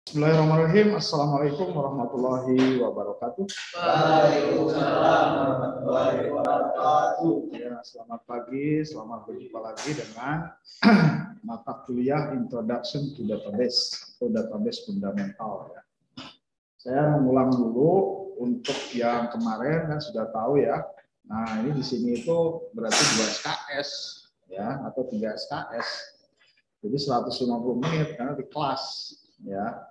Bismillahirrahmanirrahim. Assalamualaikum warahmatullahi wabarakatuh. Waalaikumsalam warahmatullahi wabarakatuh. Ya, selamat pagi, selamat berjumpa lagi dengan mata kuliah Introduction to Database atau Database Fundamental. Ya. Saya mengulang dulu untuk yang kemarin kan sudah tahu ya. Nah ini di sini itu berarti 2 SKS ya atau 3 SKS. Jadi 150 menit karena di kelas ya.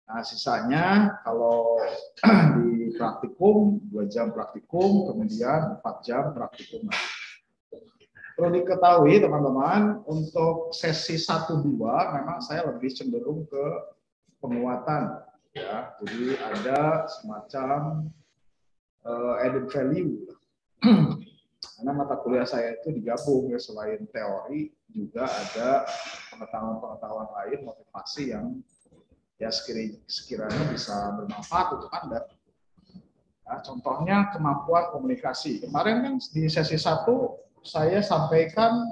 Nah, sisanya kalau di praktikum 2 jam praktikum, kemudian 4 jam praktikum. Perlu diketahui teman-teman, untuk sesi 1-2 memang saya lebih cenderung ke penguatan ya. Jadi ada semacam added value. Karena mata kuliah saya itu digabung ya, selain teori juga ada pengetahuan-pengetahuan lain, motivasi yang ya sekiranya bisa bermanfaat untuk Anda. Nah, contohnya kemampuan komunikasi. Kemarin kan di sesi 1 saya sampaikan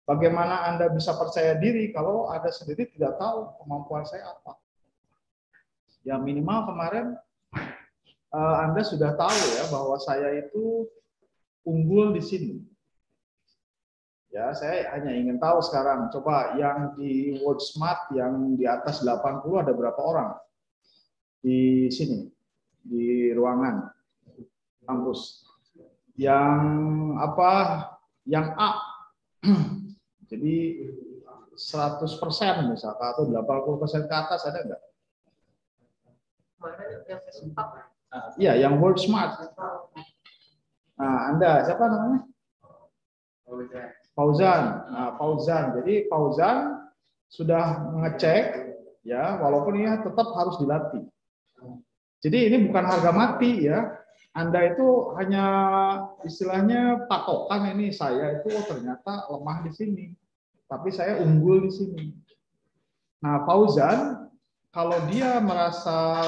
bagaimana Anda bisa percaya diri kalau Anda sendiri tidak tahu kemampuan saya apa. Ya minimal kemarin Anda sudah tahu ya bahwa saya itu unggul di sini. Ya, saya hanya ingin tahu sekarang, coba yang di WordSmart yang di atas 80 ada berapa orang di sini, di ruangan kampus? Yang apa? Yang A. Jadi 100% misalkan atau 80% ke atas ada enggak? Iya, yang WordSmart. Nah, Anda siapa namanya? Fauzan. Nah, Fauzan. Jadi Fauzan sudah mengecek ya, walaupun ya tetap harus dilatih. Jadi ini bukan harga mati ya. Anda itu hanya istilahnya patokan, ini saya itu ternyata lemah di sini. Tapi saya unggul di sini. Nah, Fauzan kalau dia merasa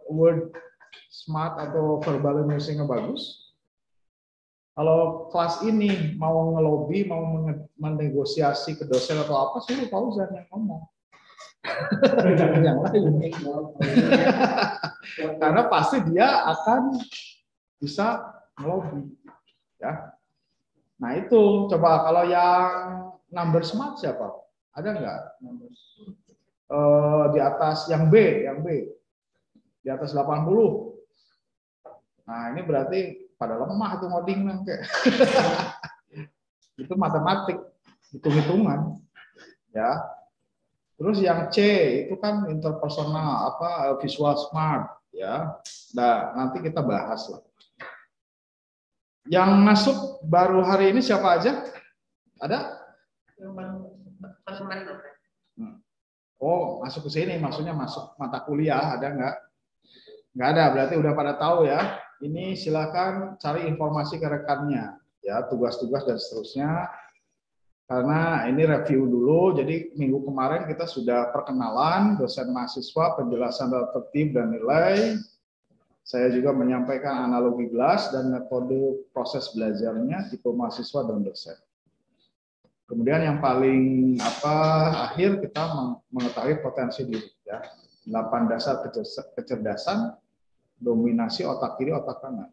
word smart atau verbal musingnya bagus, kalau kelas ini mau ngelobi, mau menegosiasi ke dosen atau apa, suruh Fauzan yang ngomong. Yang lain. Karena pasti dia akan bisa ngelobi. Ya. Nah itu, coba kalau yang number smart siapa? Ada nggak? Di atas yang B. Di atas 80. Nah ini berarti pada lemah tuh ngoding kayak. Itu matematik, hitung-hitungan ya. Terus yang C itu kan interpersonal, apa visual smart ya. Nah nanti kita bahas lah. Yang masuk baru hari ini siapa aja? Ada? Oh masuk ke sini, maksudnya masuk mata kuliah ada nggak? Nggak ada, berarti udah pada tahu ya. Ini silakan cari informasi ke rekannya, ya tugas-tugas dan seterusnya. Karena ini review dulu, jadi minggu kemarin kita sudah perkenalan dosen mahasiswa, penjelasan tertib dan nilai. Saya juga menyampaikan analogi gelas dan metode proses belajarnya, tipe mahasiswa dan dosen. Kemudian yang paling akhir kita mengetahui potensi diri, ya 8 dasar kecerdasan, dominasi otak kiri, otak kanan.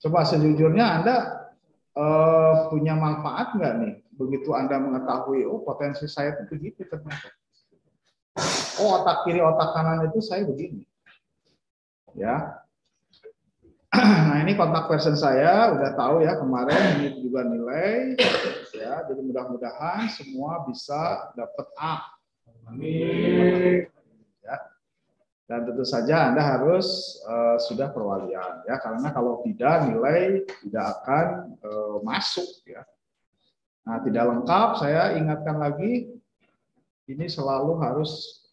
Coba sejujurnya Anda punya manfaat nggak nih? Begitu Anda mengetahui, oh potensi saya itu begitu ternyata. Oh otak kiri, otak kanan itu saya begini. Ya. Nah ini kontak person saya, udah tahu ya kemarin, ini juga nilai. Ya, jadi mudah-mudahan semua bisa dapat A. Amin. Ya. Dan tentu saja Anda harus sudah perwalian ya, karena kalau tidak nilai tidak akan masuk ya. Nah, tidak lengkap saya ingatkan lagi, ini selalu harus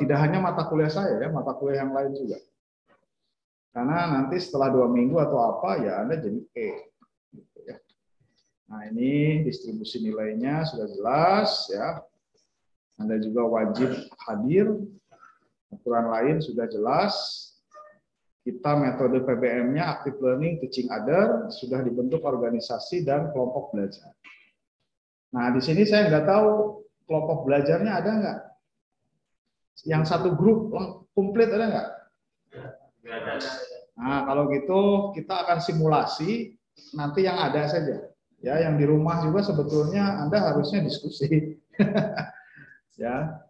tidak hanya mata kuliah saya ya, mata kuliah yang lain juga. Karena nanti setelah 2 minggu atau apa ya Anda jadi E. Gitu ya. Nah ini distribusi nilainya sudah jelas ya. Anda juga wajib hadir. Aturan lain sudah jelas. Kita metode PBM-nya Active Learning Teaching Other sudah dibentuk organisasi dan kelompok belajar. Nah di sini saya nggak tahu kelompok belajarnya ada nggak. Yang satu grup komplit ada nggak? Nah, kalau gitu kita akan simulasi nanti yang ada saja. Ya, yang di rumah juga sebetulnya Anda harusnya diskusi. Ya.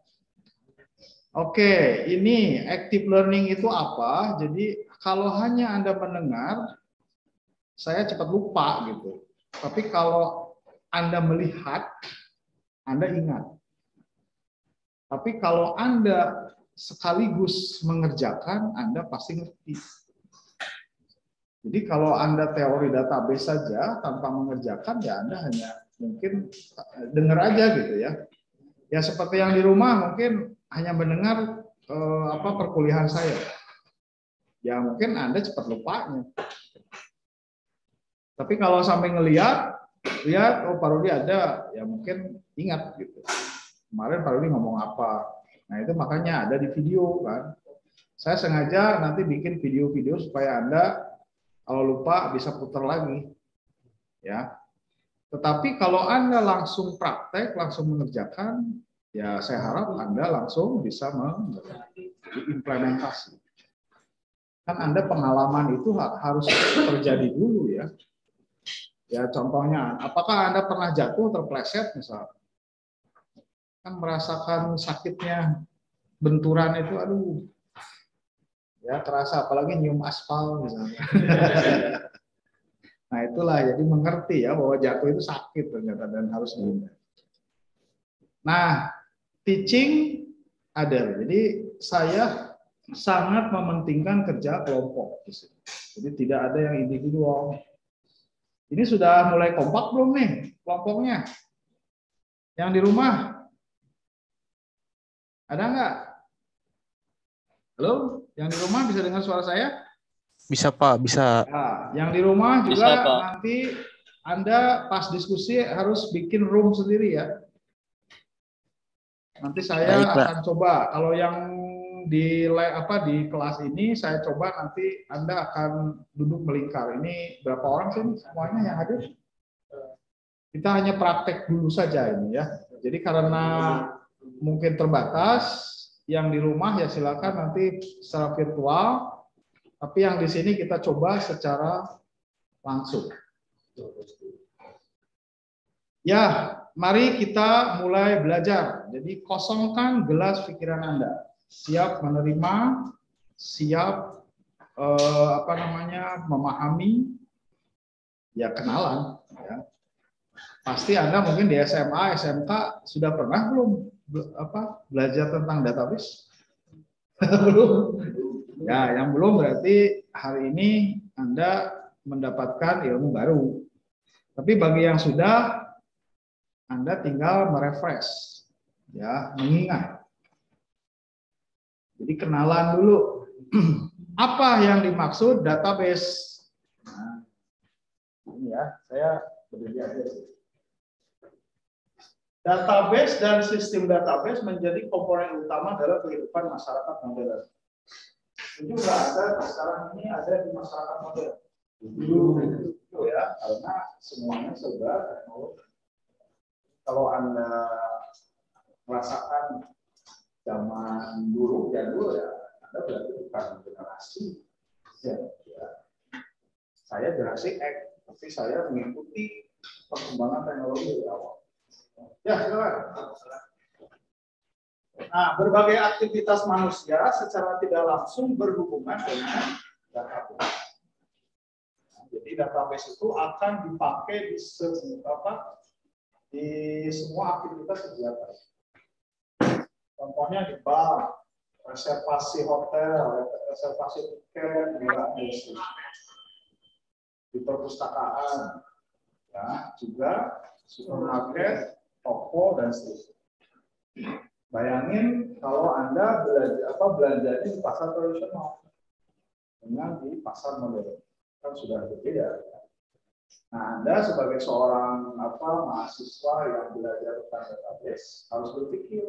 Oke, ini active learning itu apa? Jadi kalau hanya Anda mendengar, saya cepat lupa gitu. Tapi kalau Anda melihat, Anda ingat. Tapi kalau Anda sekaligus mengerjakan, Anda pasti ngerti. Jadi kalau Anda teori database saja tanpa mengerjakan, ya Anda hanya mungkin dengar aja gitu ya. Ya seperti yang di rumah mungkin hanya mendengar perkuliahan saya. Ya mungkin Anda cepat lupanya. Tapi kalau sampai lihat oh Pak Rudi ada, ya mungkin ingat gitu. Kemarin Pak Rudi ngomong apa. Nah itu makanya ada di video kan. Saya sengaja nanti bikin video-video supaya Anda kalau lupa bisa putar lagi. Ya. Tetapi kalau Anda langsung praktek, langsung mengerjakan, ya saya harap Anda langsung bisa mengimplementasi. Kan Anda pengalaman itu harus terjadi dulu ya. Ya contohnya, apakah Anda pernah jatuh terpleset misalnya? Kan merasakan sakitnya benturan itu, aduh, ya terasa apalagi nyium aspal misalnya. Nah itulah jadi mengerti ya bahwa jatuh itu sakit ternyata dan harus dihindari. Nah teaching ada, jadi saya sangat mementingkan kerja kelompok. Jadi tidak ada yang individual. Ini sudah mulai kompak belum nih kelompoknya? Yang di rumah? Ada nggak? Halo? Yang di rumah bisa dengar suara saya? Bisa Pak, bisa. Nah, yang di rumah juga bisa, nanti Anda pas diskusi harus bikin room sendiri ya. Nanti saya akan coba. Kalau yang di kelas ini saya coba nanti Anda akan duduk melingkar. Ini berapa orang sih semuanya yang hadir? Kita hanya praktek dulu saja ini ya. Jadi karena mungkin terbatas, yang di rumah ya silakan nanti secara virtual. Tapi yang di sini kita coba secara langsung. Ya, mari kita mulai belajar. Jadi kosongkan gelas pikiran Anda. Siap menerima, siap memahami, ya kenalan. Ya. Pasti Anda mungkin di SMA, SMK sudah pernah belum belajar tentang database? Belum. Ya, yang belum berarti hari ini Anda mendapatkan ilmu baru. Tapi bagi yang sudah, Anda tinggal merefresh, ya, mengingat. Jadi kenalan dulu. Apa yang dimaksud database? Nah, ini ya, saya berdiri aja. Database dan sistem database menjadi komponen utama dalam kehidupan masyarakat modern. Itu nggak ada sekarang ini ada di masyarakat modern. Itu ya, karena semuanya serba teknologi. Kalau Anda merasakan zaman dulu jadul ya, Anda berarti bukan generasi. Ya. Saya generasi X, tapi saya mengikuti perkembangan teknologi di awal. Ya, silakan. Nah, berbagai aktivitas manusia secara tidak langsung berhubungan dengan database. Nah, jadi database itu akan dipakai di semua aktivitas kegiatan. Contohnya di bank, reservasi hotel, reservasi tiket, di perpustakaan, ya, juga supermarket, toko dan seterusnya. Bayangin kalau Anda belanja di pasar tradisional dengan di pasar modern, kan sudah berbeda. Nah, Anda sebagai seorang mahasiswa yang belajar tentang database harus berpikir,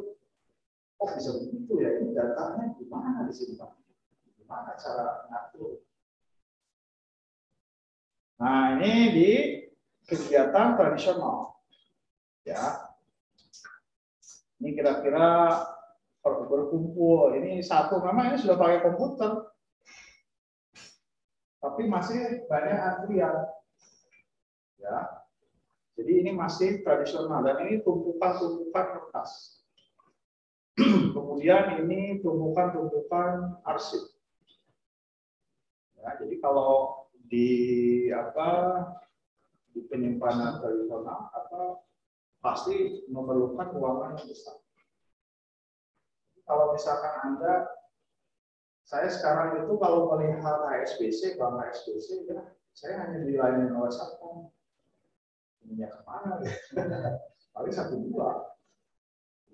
oh bisa begitu ya, ini datanya gimana di sini Pak? Gimana cara mengatur? Nah, ini di kegiatan tradisional, ya. Ini kira-kira berkumpul. Ini satu, memang ini sudah pakai komputer, tapi masih banyak antrian. Ya, jadi ini masih tradisional dan ini tumpukan-tumpukan kertas. Kemudian ini tumpukan-tumpukan arsip. Ya, jadi kalau di penyimpanan tradisional pasti memerlukan ruangan yang besar. Kalau misalkan saya sekarang itu kalau melihat HSBC, bank HSBC, ya, saya hanya dilayani oleh satpam. Ininya kemana? Paling 1-2.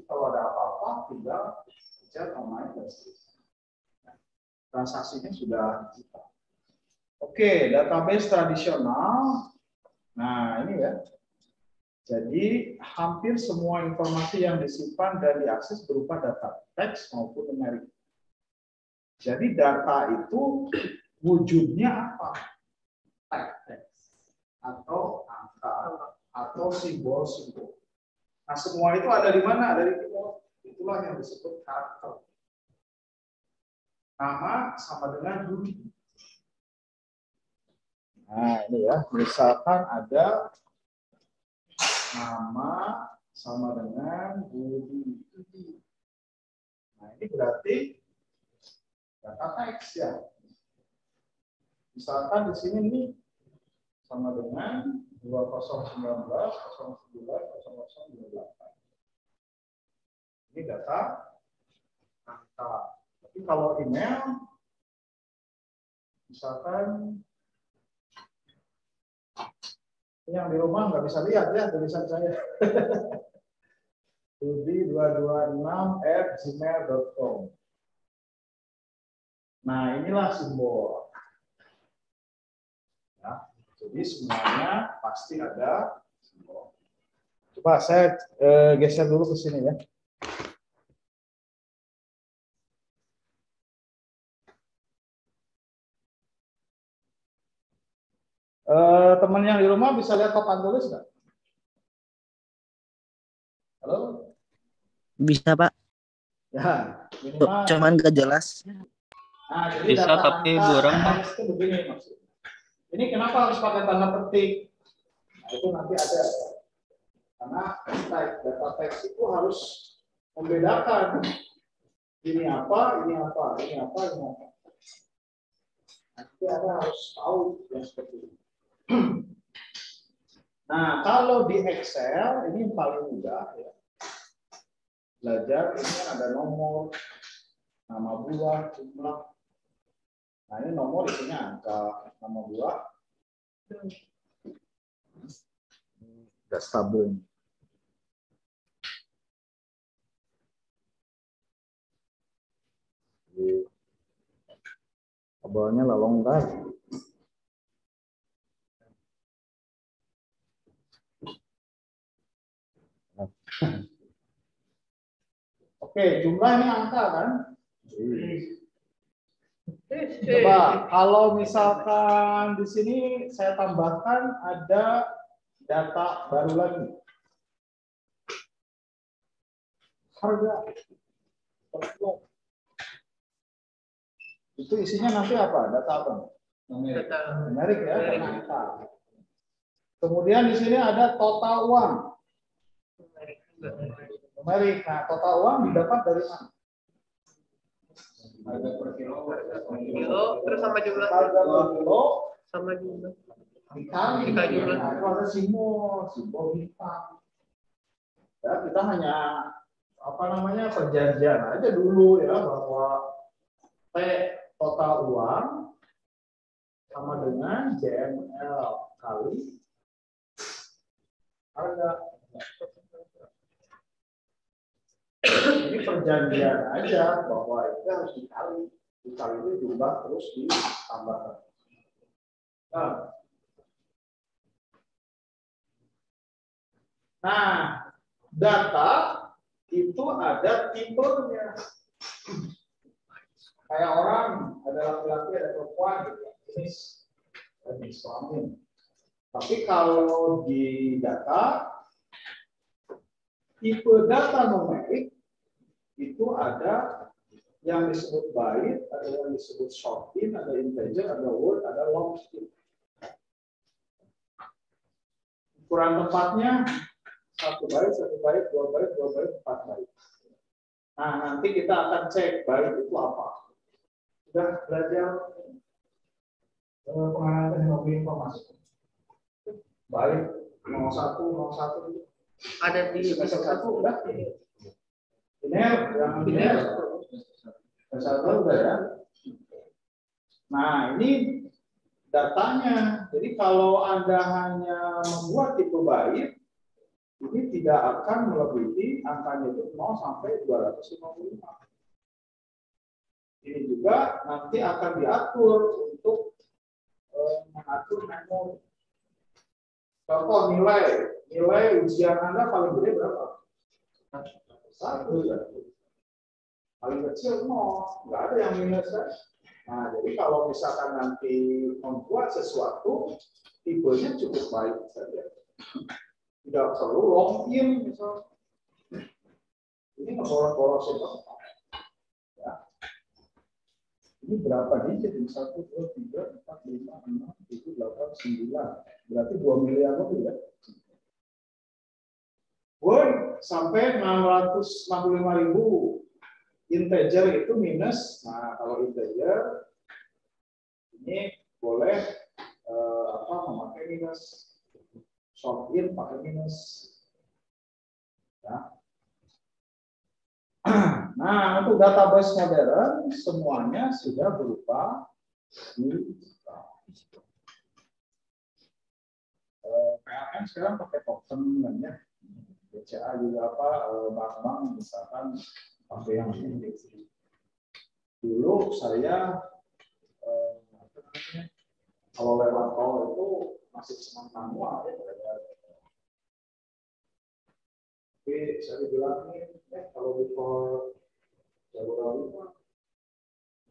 Kalau ada apa-apa, tinggal chat online dan seterusnya. Transaksinya sudah digital. Oke, database tradisional. Nah, ini ya. Jadi hampir semua informasi yang disimpan dan diakses berupa data teks maupun numerik. Jadi data itu wujudnya apa? Teks atau angka atau simbol-simbol. Nah, semua itu ada di mana? Ada di keyboard. Itulah yang disebut karakter. Nama sama dengan Budi. Nah, ini ya, misalkan ada nama sama dengan Budi. Nah, ini berarti data teks ya. Misalkan di sini nih sama dengan 2019 09 0028. Ini data angka. Tapi kalau email, misalkan yang di rumah nggak bisa lihat ya tulisan saya. Budi226@gmail.com. Nah, inilah simbol. Ya, jadi semuanya pasti ada simbol. Coba saya geser dulu ke sini ya. Teman yang di rumah bisa lihat papan tulis nggak? Halo? Bisa, Pak. Ya, minimal. Cuman nggak jelas. Nah, jadi Bisa tapi burung. Itu begini maksudnya. Ini kenapa harus pakai tanda petik? Nah, itu nanti ada. Karena data teks itu harus membedakan ini apa, ini apa, ini apa, ini apa. Nanti Anda harus tahu yang seperti ini. Nah, kalau di Excel ini yang paling mudah ya. Belajar ini ada nomor, nama buah, jumlah. Nah, ini nomor isinya angka, nama buah. Udah stabil. Jadi, kabelnya longgar. Oke, jumlah ini angka kan? Coba kalau misalkan di sini saya tambahkan ada data baru lagi. Harga. Itu isinya nanti apa? Data apa? Numerik ya, angka. Kemudian di sini ada total uang. Numerik. Nah, total uang didapat dari mana? Harga per kilo, Terus sama jumlah. Harga per kilo Sama jumlah. dikali jumlah. Nah, itu ada simbol hitam. Ya, kita hanya perjanjian aja dulu ya bahwa T total uang sama dengan JML kali harga. Ini perjanjian aja bahwa itu harus dikali itu jumlah terus ditambahkan. Nah, data itu ada tipenya. Kayak orang, ada laki-laki, ada perempuan, jenis kelamin. Tapi kalau di data, tipe data numerik itu ada yang disebut byte, ada yang disebut short in, ada integer, ada word, ada long string. Ukuran tempatnya 1 byte, 2 byte, 2 byte, 4 byte. Nah, nanti kita akan cek byte itu apa. Sudah belajar pengenalan teknologi informasi. Byte 01, 01 Ada di semester 1 udah. Biner, satu udah ya. Nah, ini datanya. Jadi kalau Anda hanya membuat tipe byte, ini tidak akan melebihi angkanya itu 0 sampai 255. Ini juga nanti akan diatur untuk mengatur memori. Contoh nilai ujian Anda paling gede berapa? 1 ya. Paling kecil 0, nggak ada yang minus kan? Nah, jadi kalau misalkan nanti membuat sesuatu, tipenya cukup baik saja. Tidak perlu long in misalnya. Ini ngeborok-borosin ya. Ini berapa digit? 1, 2, 3, 4, 5, 6, 7, 8, 9. Berarti 2 miliar lebih ya. Word sampai 665.000. Integer itu minus. Nah, kalau integer ini boleh memakai minus. Short in pakai minus. Ya. Nah, untuk database modern semuanya sudah berupa digital. PLN sekarang pakai token ya. BCA juga bank-bank misalkan pakai yang ini. Dulu saya kalau lewat tol itu masih senang manual ya. Tapi saya bilang nih, kalau di tol Jagorawi mah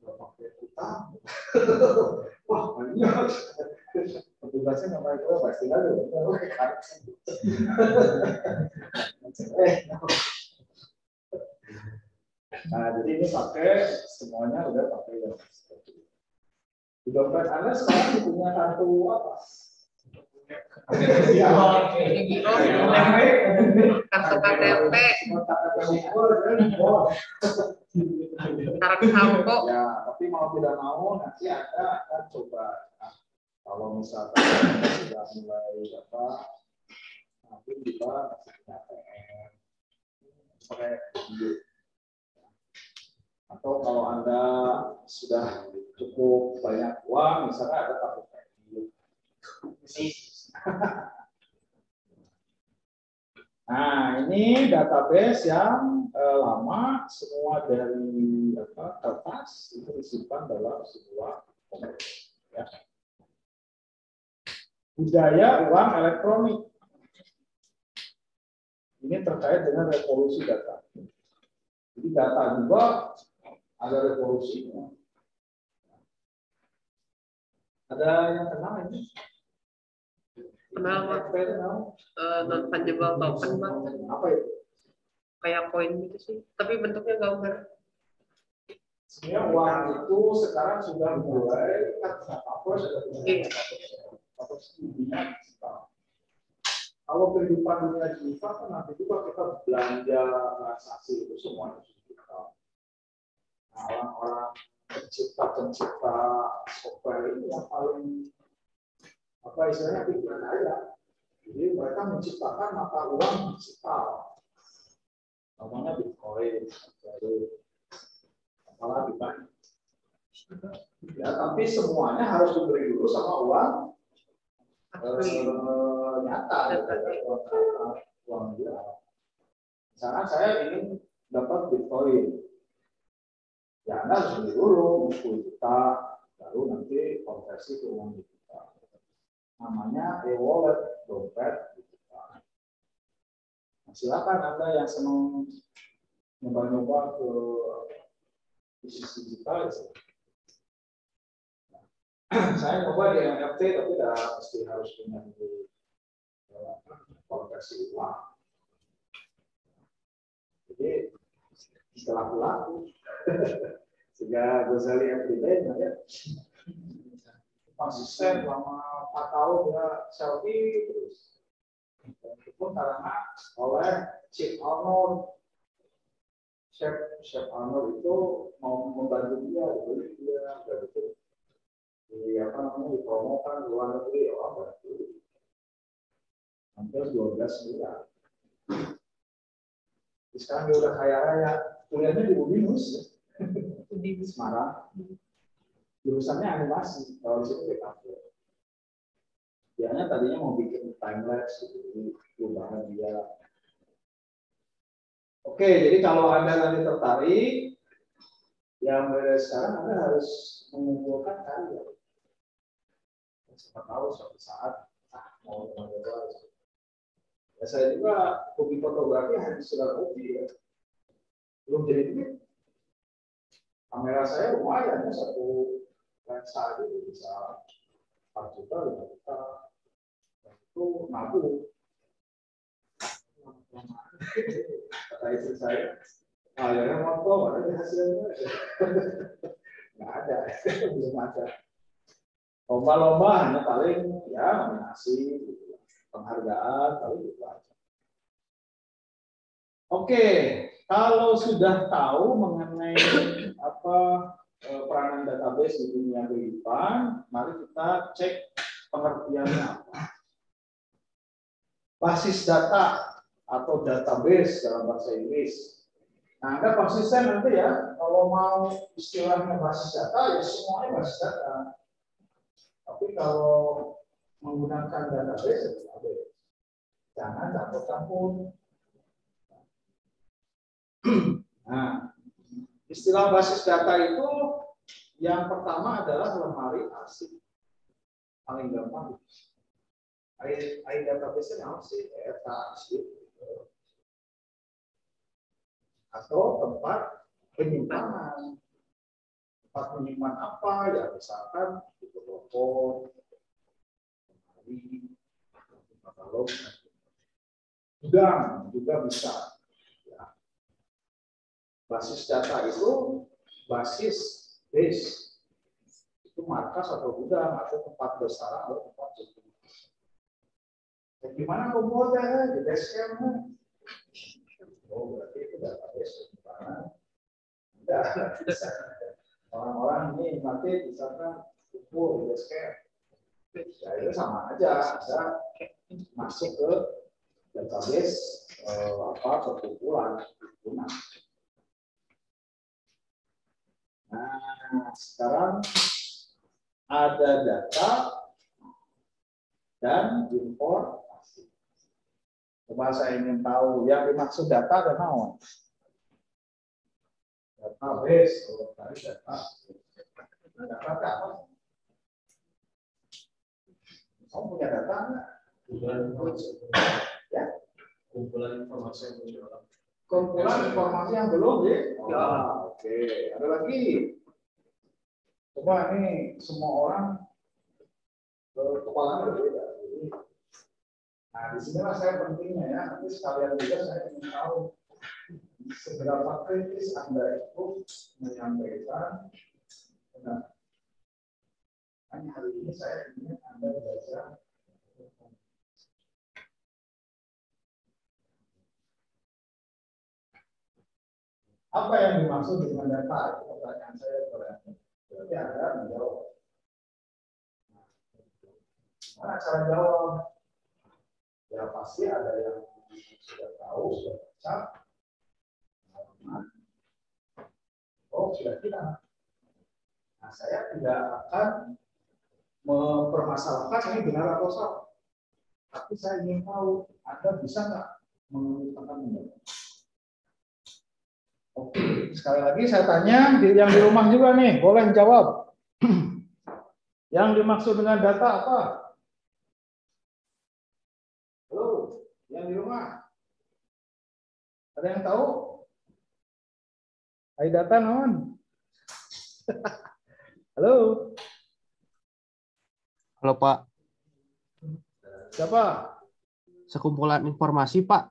nggak pakai utang. Wah banyak. Petugasnya nggak pakai utang pasti ada. Nah, jadi ini pakai semuanya udah pakai ya. Di dompet Anda sekarang punya kartu apa? Kartu KTP, kartu sampo. Ya, tapi mau tidak mau nanti Anda akan coba. Nah, kalau misalkan sudah mulai nanti kita ATM pakai duit. Atau kalau Anda sudah cukup banyak uang, misalnya ada kartu kredit. Nah, ini database yang lama, semua dari kertas itu disimpan dalam sebuah komputer. Ya. Budaya uang elektronik. Ini terkait dengan revolusi data. Jadi data juga ada revolusinya. Ada yang kenal ini? Kenal non fungible token bang. Apa itu? Kayak koin gitu sih, tapi bentuknya gambar. Sebenarnya uang itu sekarang sudah mulai kalau kehidupan dunia digital kan nanti juga kita belanja transaksi itu semuanya digital. Nah, orang-orang pencipta software ini yang paling istilahnya pikiran aja. Jadi mereka menciptakan mata uang digital. Namanya Bitcoin, apalagi banyak. Ya, tapi semuanya harus diberi dulu sama uang nyata, uang dia. Misalnya saya ingin dapat Bitcoin, ya Anda harus beli dulu 10 juta, baru nanti konversi ke uang digital. Namanya e-wallet, dompet digital. Nah, silakan Anda yang senang nyoba-nyoba ke bisnis digital. Saya nyoba di NFT, tapi tidak mesti harus punya konversi uang. Jadi Setelah laku. Sehingga Ghazali everyday ya. Konsisten selama 4 tahun ya selfie terus. Itu pun karena oleh Chef Arnold. Chef Arnold itu mau membantu dia, jadi dia begitu. Di apa namanya dipromokan luar negeri orang bantu. Hampir 12 miliar. Sekarang dia udah kaya raya, kuliahnya di UNINUS di Semarang. Jurusannya animasi, kalau di situ DKV. Dianya tadinya mau bikin time lapse gitu, perubahan dia. Oke, jadi kalau Anda nanti tertarik, yang mulai sekarang Anda harus mengumpulkan karya. Siapa tahu suatu saat mau mencoba. Ya, saya juga hobi fotografi hanya sekedar hobi ya. Belum jadi duit. Kamera saya lumayan ya, satu lensa aja bisa 4 juta, 5 juta. Itu nabung. Kata istri saya, ya motor, ada hasilnya. Nggak ada, belum ada. Lomba-lomba hanya paling ya nominasi, gitu. Penghargaan, paling gitu aja. Oke, kalau sudah tahu mengenai apa peranan database di dunia kehidupan, mari kita cek pengertiannya apa. Basis data atau database dalam bahasa Inggris. Nah, Anda konsisten nanti ya, kalau mau istilahnya basis data, ya semuanya basis data. Tapi kalau menggunakan database, jangan campur-campur. Nah, istilah basis data itu yang pertama adalah lemari arsip. Paling gampang. Database-nya apa sih? Data arsip. Atau tempat penyimpanan. Tempat menyimpan apa? Ya misalkan di telepon, lemari, katalog, gudang juga bisa. Basis data itu basis base itu markas atau gudang atau tempat bersarang atau tempat berkumpul. Gimana kumpulnya di base camp? Oh berarti itu database gimana? Tidak bisa. Orang-orang ini nanti misalkan kumpul di base camp, ya itu sama aja bisa masuk ke database perkumpulan. Nah, sekarang ada data dan informasi. Coba saya ingin tahu yang dimaksud data dan naon. Database, kalau tadi data. Data apa? Kamu punya data nggak? Ya. Kumpulan informasi yang muncul. Kumpulan informasi yang belum ya? Ya. Oke, ada lagi. Coba ini semua orang kepalanya berbeda. Nah, di sinilah saya pentingnya ya. Nanti sekalian juga saya ingin tahu seberapa kritis Anda itu menyampaikan. Nah, hanya hari ini saya ingin Anda belajar. Apa yang dimaksud dengan data? Itu pertanyaan saya kepada Anda. Berarti Anda menjawab. Mana cara jawab? Ya pasti ada yang sudah tahu, sudah baca. Oh, sudah tidak. Nah, saya tidak akan mempermasalahkan ini benar atau salah. Tapi saya ingin tahu, Anda bisa nggak mengutarakan ini? Oke, sekali lagi saya tanya, yang di rumah juga nih, boleh jawab. Yang dimaksud dengan data apa? Halo, yang di rumah? Ada yang tahu? Hai data non? Halo? Halo Pak, Siapa? sekumpulan informasi Pak.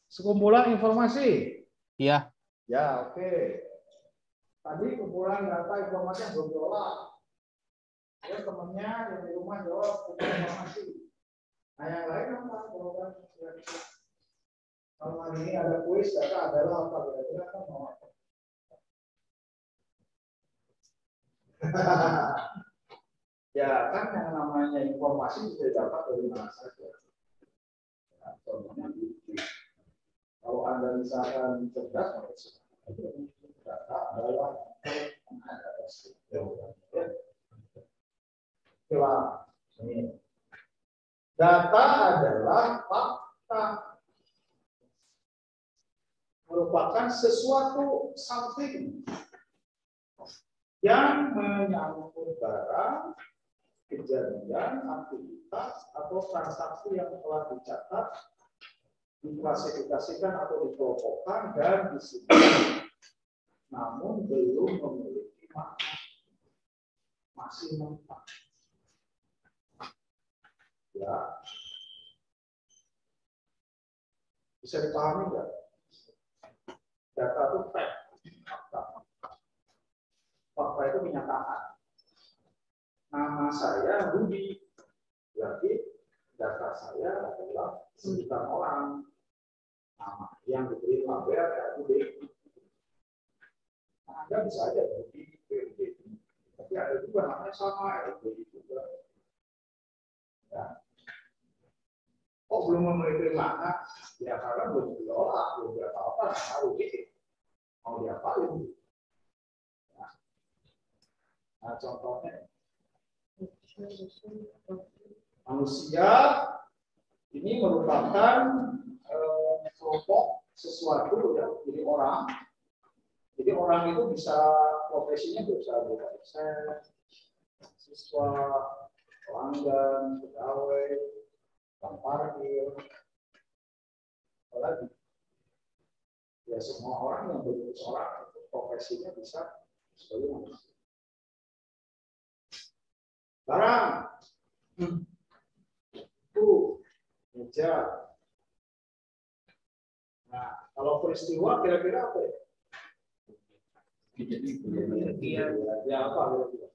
Sekumpulan informasi. Iya. Ya, oke. Tadi kumpulan data informasi yang belum diolah. Ya, temennya yang di rumah jawab kumpulan informasi. Nah, yang lain apa? Kalau hari ini ada kuis, data adalah apa? Kira-kira kan mau apa? Ya, kan yang namanya informasi bisa didapat dari mana saja. Ya, contohnya bukti. Kalau Anda misalkan cerdas, maka data adalah ada pasti. Ini. Data adalah fakta, merupakan sesuatu something yang menyangkut barang, kejadian, aktivitas, atau transaksi yang telah dicatat, diklasifikasikan atau dikelompokkan dan disimpan, namun belum memiliki makna, masih mentah. Ya, bisa dipahami nggak? Data itu fact, fakta. Fakta itu kenyataan. Nama saya Rudi, berarti data saya adalah 9 orang. Nama yang diberi label Rudi. Nah, Anda bisa aja Rudi, tapi ada juga namanya sama Rudi juga. Ya. Oh, belum memiliki makna, ya karena belum diolah, belum apa-apa, nah, Rudi mau diapain? Ya. Nah, contohnya manusia ini merupakan kelompok sesuatu ya, jadi orang. Jadi orang itu bisa profesinya bisa dosen, siswa, pelanggan, pegawai, tukang parkir, apalagi ya semua orang yang berusaha seorang itu profesinya bisa sebagai manusia. Barang, meja. Nah, kalau peristiwa kira-kira apa ya? Ya apa kira-kira?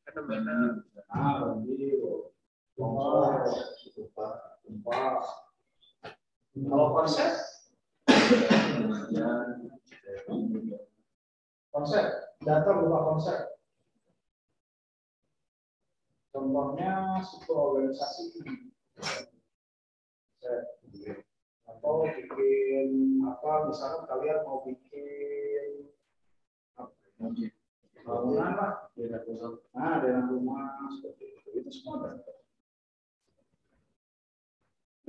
Fenomena. Banjir, longsor, gempa. Kalau konsep, data berupa konsep. Contohnya sebuah organisasi atau bikin apa, misalnya kalian mau bikin bangunan lah, dalam rumah seperti itu semua data.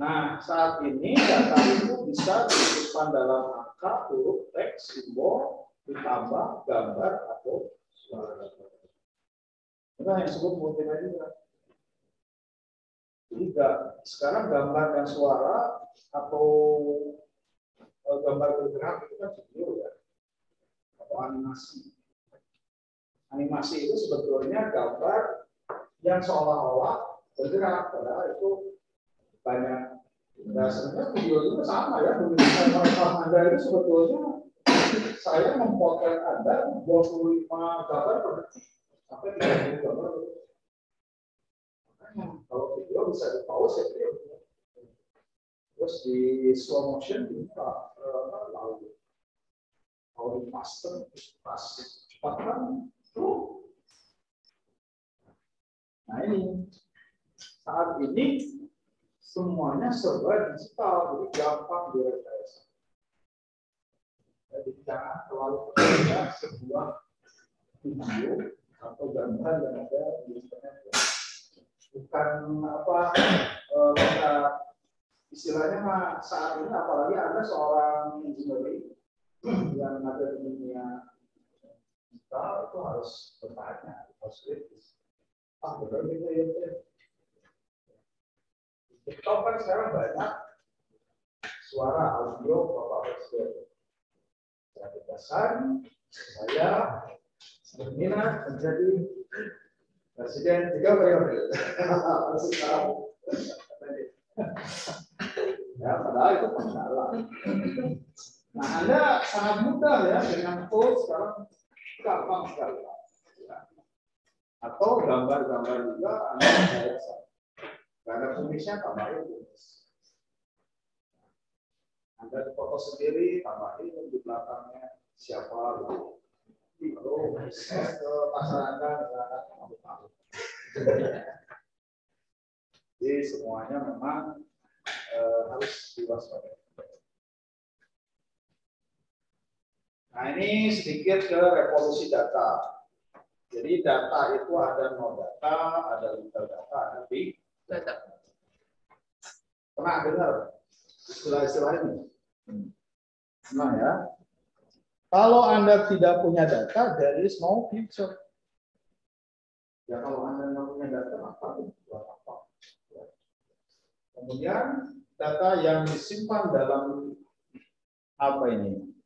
Nah, saat ini data itu bisa disimpan dalam angka, huruf, teks, simbol, ditambah gambar atau suara. Nah, yang disebut multimedia. Jadi sekarang gambar dan suara atau gambar bergerak itu kan video ya, atau animasi. Animasi itu sebetulnya gambar yang seolah-olah bergerak, padahal itu banyak. Nah, sebenarnya video itu sama ya, begitu saya merekam Anda itu sebetulnya saya memotret Anda 25 gambar per detik sampai 30 gambar. Makanya kalau video bisa di pause ya, terus di slow motion bisa lalu kalau di master pas cepat kan tuh. Nah ini saat ini semuanya serba digital, jadi gampang direkayasa. Jadi jangan terlalu percaya sebuah video atau gambar yang ada di internet. Bukan apa istilahnya mah saat ini, apalagi Anda seorang engineering yang ada di dunia digital itu harus bertanya, harus kritis. Benar gitu ya. TikTok kan sekarang banyak suara audio Bapak Presiden. Saya tegaskan, saya berminat menjadi presiden 3 periode. Ya, padahal itu pengalaman. Nah, Anda sangat mudah ya dengan tools sekarang gampang sekali. Atau gambar-gambar juga Anda bisa. Gak ada kumisnya, tambahin kumis. Anda foto sendiri, tambahin di belakangnya siapa gitu. Lalu share ke pasar Anda, misalkan. Jadi semuanya memang harus diwaspadai. Nah, ini sedikit ke revolusi data. Jadi data itu ada no data, ada little data, ada big data. Pernah dengar istilah-istilah ini? Nah ya. Kalau Anda tidak punya data, there is no future. Ya kalau Anda tidak punya data, apa? Kemudian data yang disimpan dalam apa ini?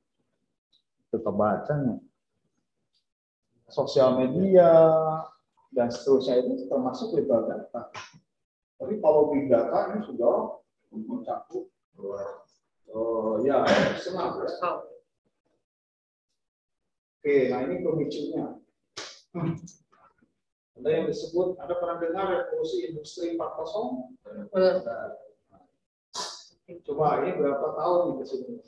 Itu kebacanya. Sosial media dan seterusnya itu termasuk little data. Tapi kalau big data ini sudah mencakup. Ya, senang ya. Oke, nah ini pemicunya. Ada yang disebut, ada pernah dengar revolusi industri 4.0? Coba ini berapa tahun nih ke sini?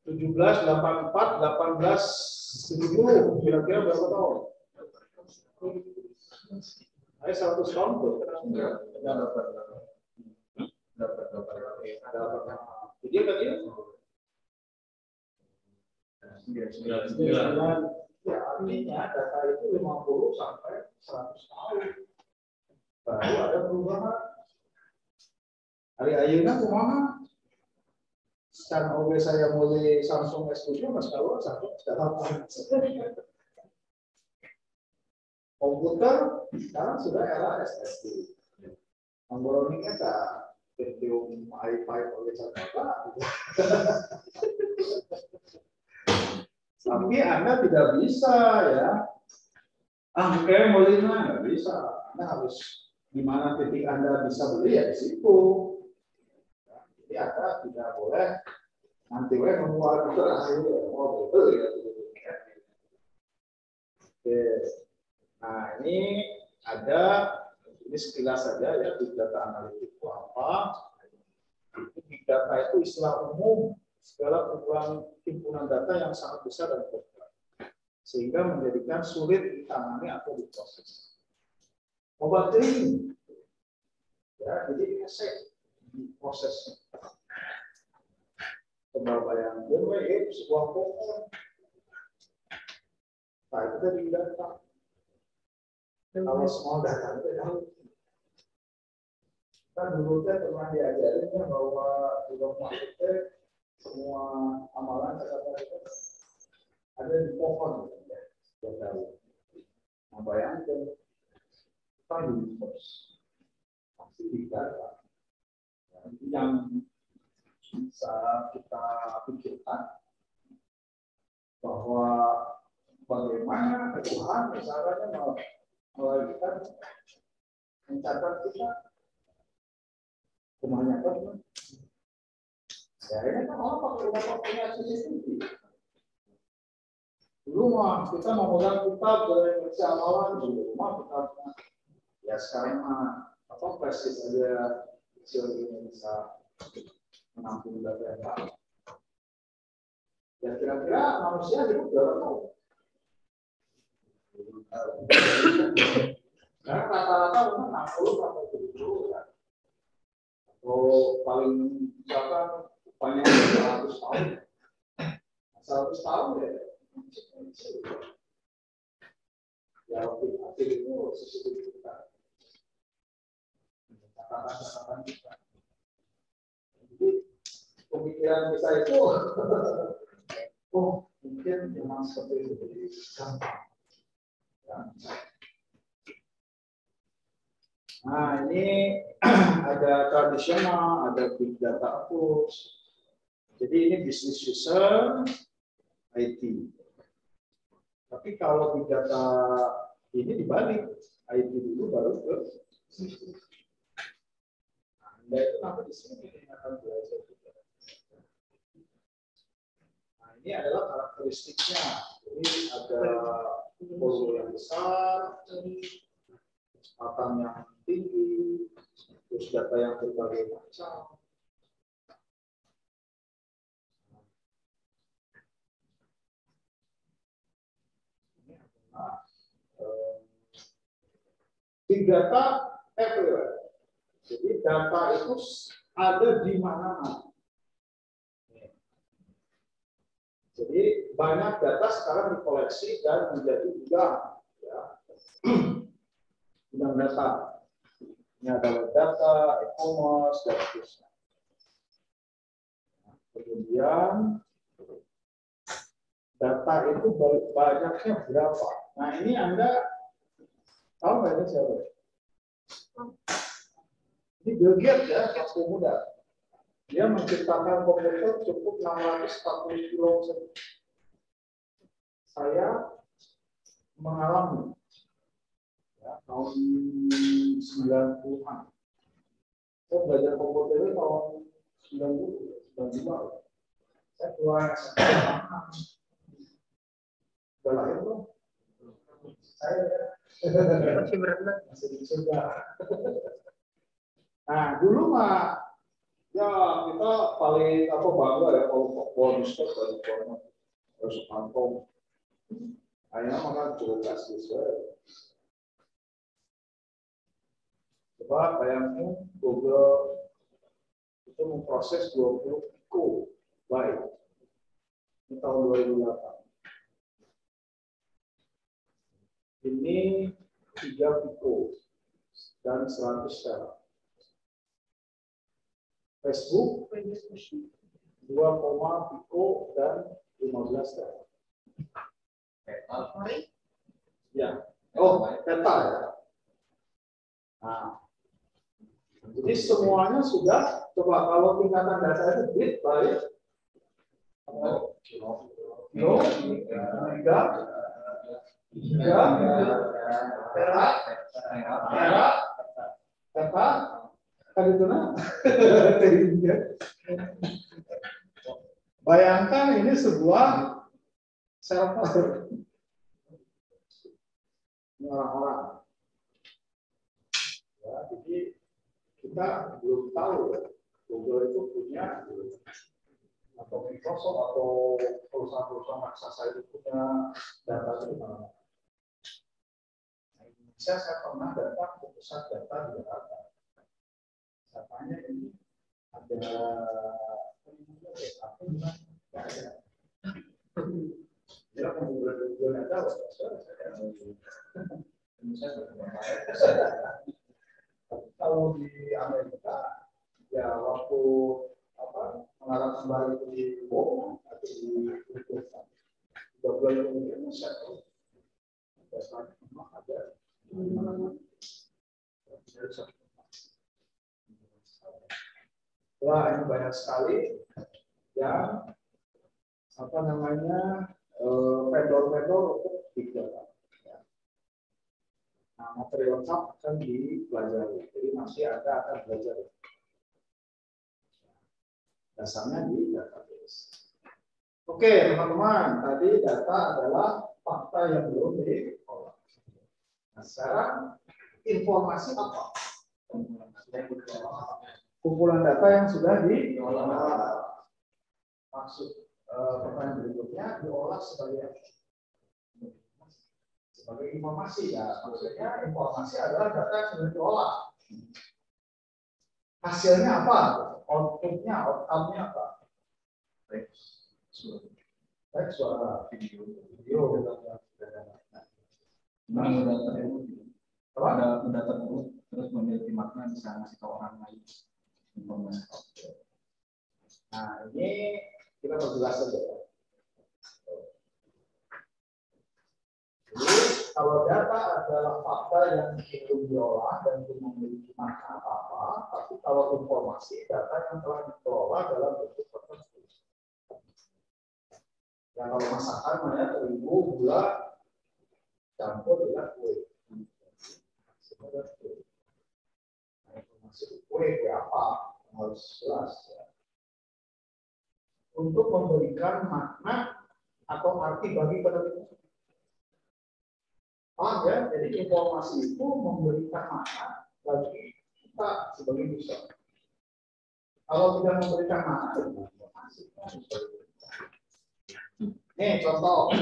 1784, 1870, kira-kira berapa tahun? Ayo 100 tahun tuh. Jadi tadi ya artinya data itu 50 sampai 100 tahun. Baru ada perubahan. Hari ayeuna kumaha? Sekarang oke saya mulai Samsung S7 mas kalau sekarang komputer sekarang sudah era SSD. Memborongnya tak Pentium i5 oleh apa? Tapi Anda tidak bisa ya. Oke, Molina nggak bisa. Anda harus di mana titik Anda bisa beli ya di situ. Jadi Anda tidak boleh nanti membuat terakhir mau beli ya. Oke. Nah ini ada ini sekilas saja ya big data analitik itu apa? Big data itu istilah umum segala kumpulan himpunan data yang sangat besar dan kompleks sehingga menjadikan sulit ditangani atau diproses. Mobile trading ya jadi aset diprosesnya. Coba bayangkan sebuah pohon. Nah itu tadi data. Kalau semua data itu tahu. Kan dulu saya pernah diajarin bahwa di rumah itu semua amalan kata-kata ada di pohon ya, tahu. Nah, bayangkan kita universe pasti di data yang bisa kita pikirkan bahwa bagaimana Tuhan misalnya melahirkan mencatat kita kebanyakan ya ini kan orang pakai punya CCTV. Dulu mah kita mau megang kitab dari baca amalan di rumah kita ya sekarang mah apa prestis aja kecil ini bisa menampung data yang banyak. Ya kira-kira manusia hidup berapa tahun? Karena rata-rata umur 60 sampai 70 kan. Atau paling misalkan banyak 100 tahun. 100 tahun ya. Ya akhir itu sesuatu kita. Catatan-catatan kita. Jadi pemikiran kita itu oh mungkin memang seperti itu jadi gampang. Nah ini ada tradisional, ada big data approach. Jadi ini business user IT. Tapi kalau big data ini dibalik, IT dulu baru ke. Anda itu nanti di sini akan belajar juga. Nah, ini adalah karakteristiknya. Jadi ada volume yang besar, kecepatan yang tinggi, terus data yang berbagai macam. Ini adalah big data everywhere. Jadi data itu ada di mana-mana. Jadi banyak data sekarang dikoleksi dan menjadi gudang, ya. Gudang data. Ini adalah data, e-commerce, dan seterusnya. Nah, kemudian data itu banyaknya berapa? Nah, ini Anda tahu nggak ini siapa? Ini Bill Gates ya, waktu muda. Dia menciptakan komputer cukup 640 kilo saja. Saya mengalami ya, tahun 90-an. Saya belajar komputer itu tahun 90, 92. Saya keluar SMA. Udah lahir belum? Saya Masih berenang. masih di surga. Nah, dulu mah ya kita paling bangga ya kalau bonus dari format harus kantong. Akhirnya makan cukup kasih coba bayangin Google itu memproses 20 pico byte di tahun 2008. Ini 3 pico dan 100 tera. Facebook 2, pico dan 15 tera. Ya. Oh, peta ya. Nah, jadi semuanya sudah. Coba kalau tingkatan data itu bit byte, kilo, giga, tera, peta, kan itu nah. Bayangkan ini sebuah server orang-orang. Ya, jadi kita belum tahu ya, Google itu punya atau Microsoft atau perusahaan-perusahaan raksasa itu punya data di mana. Nah, Indonesia saya pernah datang ke pusat data di Jakarta. Saya tanya ini ada apa nggak ada. Dia mau Google ada, kalau di Amerika ya waktu mengarah kembali di bom atau di Ukraina 3 bulan kemudian saya tahu ada wah ini banyak sekali yang vendor-vendor untuk big data. Nah, materi lengkap akan dipelajari. Jadi masih akan belajar. Dasarnya di database. Oke, teman-teman. Tadi data adalah fakta yang belum diolah. Nah, sekarang informasi apa? Kumpulan data yang sudah diolah. Maksud pertanyaan berikutnya diolah sebagai apa? Sebagai informasi ya, maksudnya informasi adalah data yang sudah diolah. Hasilnya apa? Outputnya, outcome-nya apa? Teks, suara, video, data terus memiliki makna bisa ngasih ke orang lain informasi. Nah ini kita perjelas saja. Jadi kalau data adalah fakta yang belum diolah dan belum memiliki makna apa-apa, tapi kalau informasi data yang telah dikelola dalam bentuk tertentu. Yang kalau masakan namanya terigu, gula, campur dengan kue. Nah, informasi kue apa harus jelas ya. Untuk memberikan makna atau arti bagi penerima. Ya, jadi informasi itu memberikan makna bagi kita sebagai user. Kalau tidak memberikan makna, informasi. Nih contoh.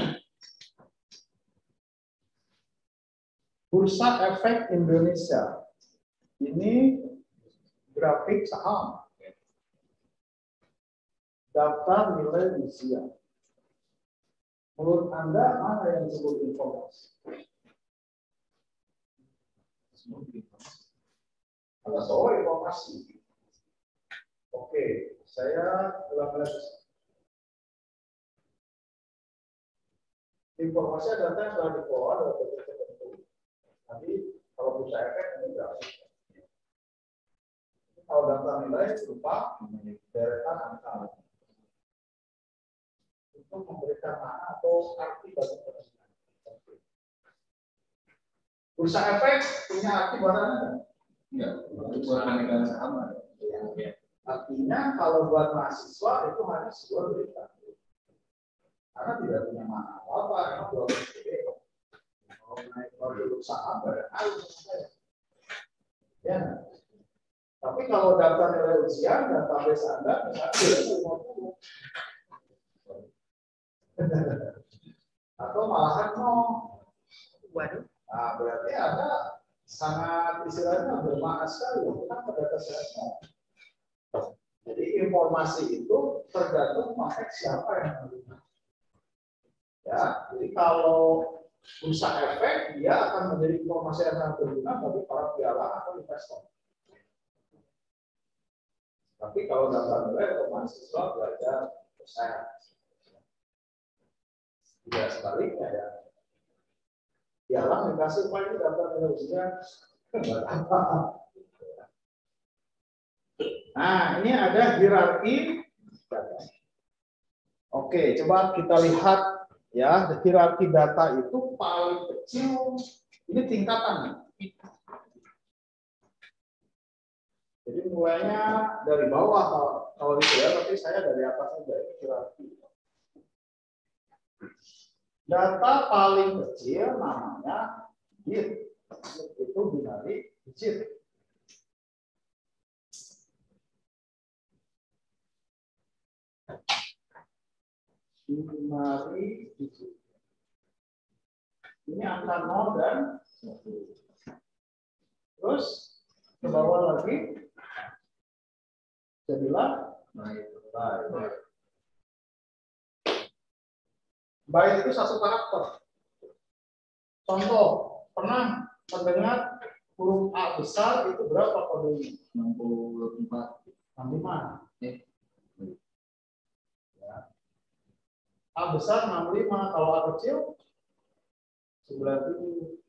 Bursa Efek Indonesia. Ini grafik saham. Daftar nilai usia. Menurut Anda mana yang disebut informasi? Ada soal informasi. Oke, saya ulang lagi. Informasi adalah data yang telah dikelola dalam bentuk tertentu. Nanti kalau bursa efek ini grafik. Kalau daftar nilai berupa deretan angka untuk memberikan makna atau arti bagi penerima. Bursa efek punya arti buat Anda? Ya, buat negara sama. Artinya kalau buat mahasiswa itu hanya sebuah berita. Karena tidak punya makna apa-apa, karena belum berita. Kalau naik produk saham, ya. Tapi kalau daftar nilai usia, database Anda misalnya 50. Atau malahan Waduh. Nah, berarti Anda sangat istilahnya bermakna sekali, kenapa data saya. Jadi informasi itu tergantung pakai siapa yang menerima. Ya, jadi kalau bursa efek dia akan menjadi informasi yang sangat berguna bagi para pialang atau investor. Tapi kalau daftar nilai untuk mahasiswa belajar persen. Tidak sebaliknya ya. Pialang dikasih upah ini daftar nilai usia buat apa? Nah, ini ada hierarki data. Oke, coba kita lihat ya, hierarki data itu paling kecil ini tingkatan. Jadi mulainya dari bawah kalau itu ya, tapi saya dari atas saja itu hierarki. Data paling kecil namanya bit, itu binary digit. Binary digit. Ini angka 0 dan 1. Terus ke bawah lagi jadilah byte. Byte itu satu karakter. Contoh, pernah mendengar huruf A besar itu berapa kodenya? 64. 65. Ya. A besar 65, kalau A kecil 97.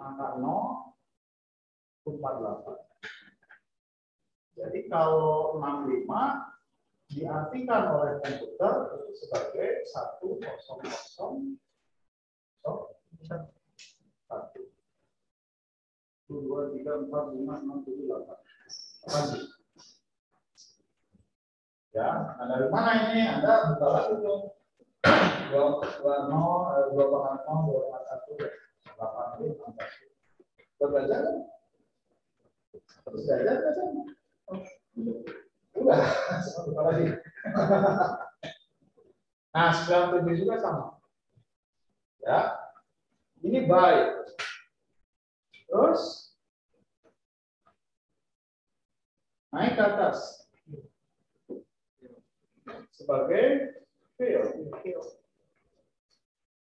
Angka 0 48. Jadi kalau 65 diartikan oleh komputer itu sebagai 100 1. 2, 3, 4, 5, 6, 7, 8. Lanjut. Ya, nah dari mana ini? Anda buka lagi tuh. 2,0, 2,1, 8, 5, 1. Belajar? Terus belajar kan? Udah, buka lagi. Nah, 97 juga sama. Ya. Ini byte. Terus naik ke atas sebagai field.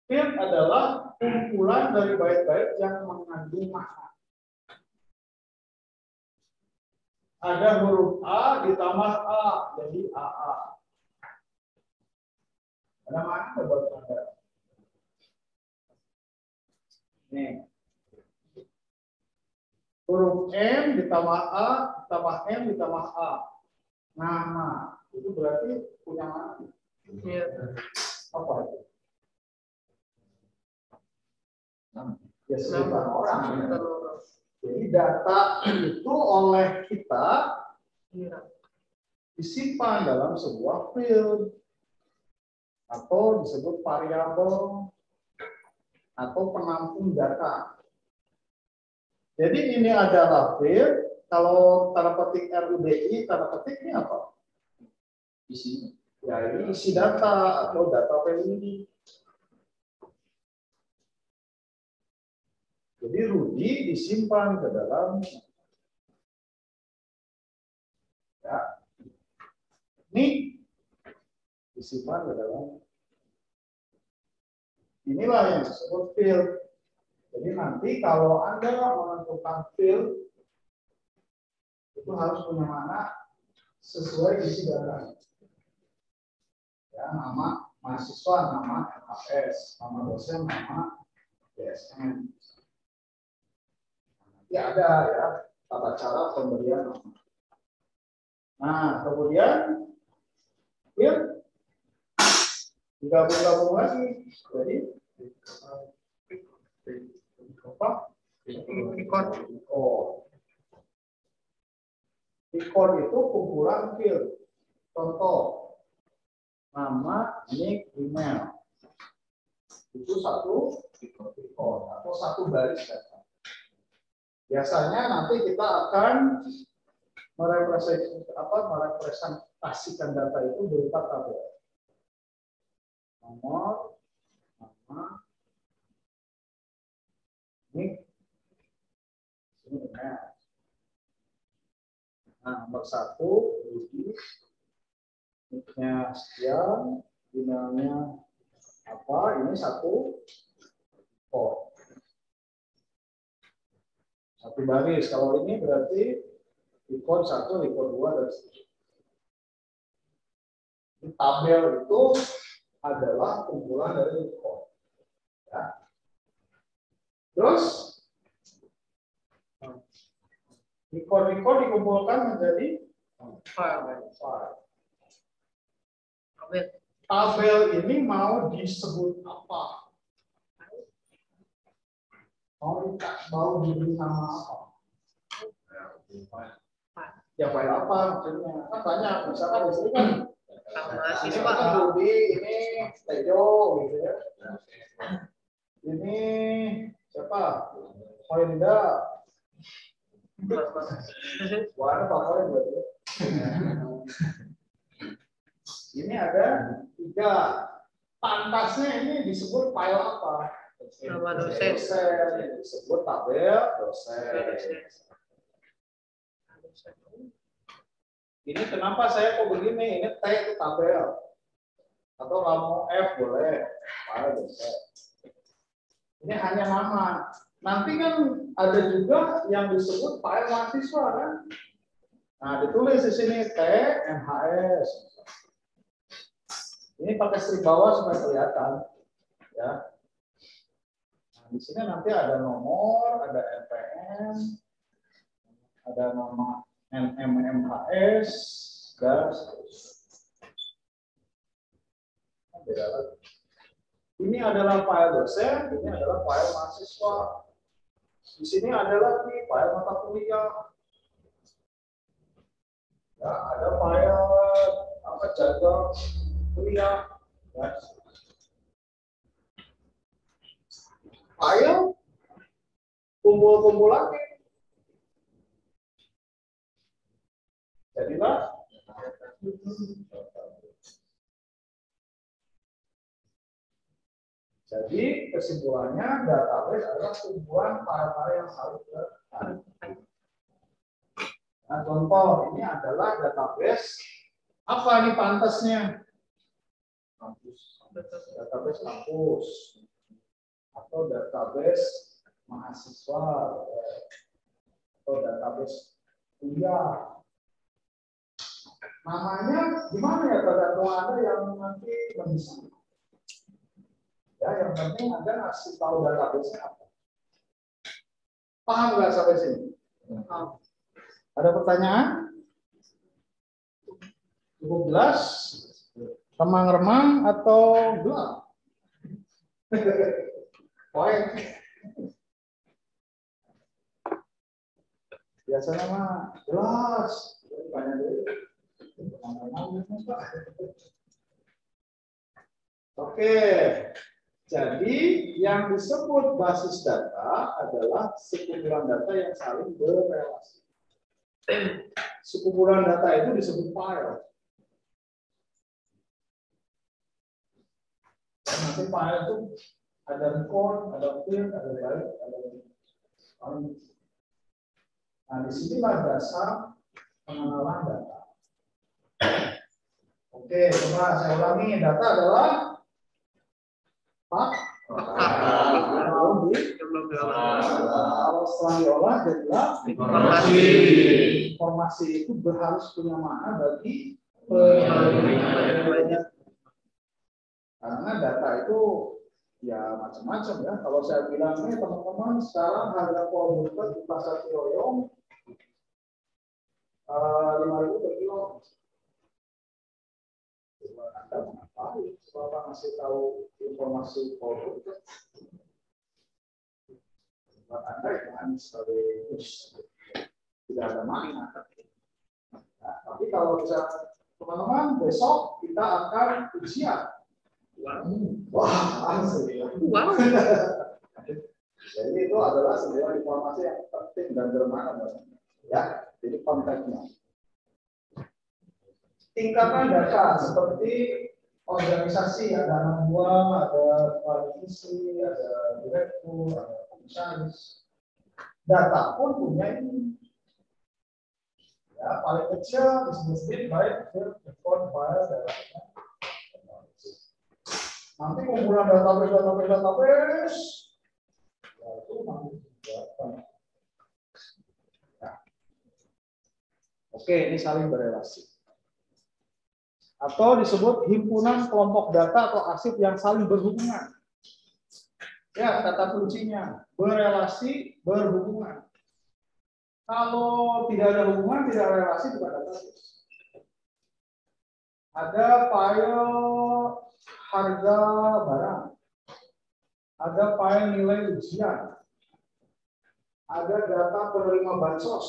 Field adalah kumpulan dari byte-byte yang mengandung makna. Ada huruf A ditambah A, jadi AA. Ada makna buat Anda. Nih. Huruf M ditambah A, ditambah M ditambah A. Nama. Itu berarti punya makna. Apa itu? Ya, sebutan orang. Jadi Jadi data itu oleh kita Iya. disimpan dalam sebuah field atau disebut variabel atau penampung data. Jadi ini adalah field. Kalau tanda petik RUDI, tanda petik ini apa? Isi. Ya ini isi data atau data value. Jadi Rudi disimpan ke dalam ya. Ini disimpan ke dalam. Inilah yang disebut field. Jadi nanti kalau Anda menentukan field itu harus punya mana sesuai isi data. Ya, nama mahasiswa, nama MHS, nama dosen, nama DSN. Ya ada ya tata cara pemberian nama. Nah kemudian ya digabung-gabung lagi. Jadi apa? Record. Record itu kumpulan field. Contoh nama, nick, email. Itu satu record atau satu baris data. Biasanya nanti kita akan merepresentasikan data itu berupa tabel. Nomor, nama, nick, ini email. Nah, nomor 1, Rudi, nicknya sekian, emailnya apa? Ini satu record. Satu baris. Kalau ini berarti record 1, record 2, dan seterusnya. Tabel itu adalah kumpulan dari record. Ya. Terus record dikumpulkan menjadi File. Tabel ini mau disebut apa? Mau diberi nama apa? Ya file apa maksudnya? Kan banyak, misalkan di sini kan ini Pak Rudi, ini Tejo gitu ya. Ini siapa? Hoinda. Wah, ada favorit berarti ya. Ini ada 3. Pantasnya ini disebut file apa? Nama dosen. Disebut tabel dosen. Ini kenapa saya kok begini? Ini T itu tabel. Atau kamu F boleh. File dosen. Ini hanya nama. Nanti kan ada juga yang disebut file mahasiswa kan? Nah, ditulis di sini T MHS. Ini pakai strip bawah supaya kelihatan, ya. Nah, di sini nanti ada nomor, ada NPM, ada nama NMMHS, dan beda lagi. Ini adalah file dosen, ini adalah file mahasiswa. Di sini ada lagi file mata kuliah. Ya, ada file apa jadwal kuliah. Ya. File kumpul-kumpul lagi. Jadilah jadi kesimpulannya database adalah kumpulan file-file yang saling terkait. Nah, contoh ini adalah database apa nih pantasnya? Database kampus atau database mahasiswa atau database kuliah. Namanya gimana ya, tergantung ada yang nanti mendesain. Ya, yang penting Anda ngasih tahu database-nya apa. Paham nggak sampai sini? Ada pertanyaan? Cukup jelas? Remang-remang atau gelap? Poin. Biasanya mah jelas. Banyak deh. Oke, jadi yang disebut basis data adalah sekumpulan data yang saling berrelasi. Sekumpulan data itu disebut file. Dan nanti file itu ada record, ada field, ada write, ada count. Nah, disinilah dasar pengenalan data. Oke, coba saya ulangi. Data adalah fakta. Kalau setelah diolah jadilah Informasi. Informasi itu harus punya makna bagi penerima. Karena data itu ya macam-macam ya. Kalau saya bilang nih teman-teman, sekarang harga kol butet di pasar Ciroyong 5.000 per kilo. Anda ngapain? Bapak ngasih tahu informasi kol butet. Buat Anda jangan sebagai tidak ada makna. Ya, tapi kalau bisa teman-teman besok kita akan ujian. Wah, asli. Wow. Jadi itu adalah sebuah informasi yang penting dan bermakna. Ya, jadi konteksnya. Tingkatan data seperti organisasi, ada anak buah, ada divisi, ada direktur, ada komisaris. Data pun punya ini. Ya, paling kecil disebut baik record file data. Nanti kumpulan database. Ya, itu nanti juga. Ya. Oke, ini saling berelasi. Atau disebut himpunan kelompok data atau arsip yang saling berhubungan. Ya, kata kuncinya berelasi, berhubungan. Kalau tidak ada hubungan, tidak ada relasi, bukan database. Ada file harga barang, ada file nilai ujian, ada data penerima bansos.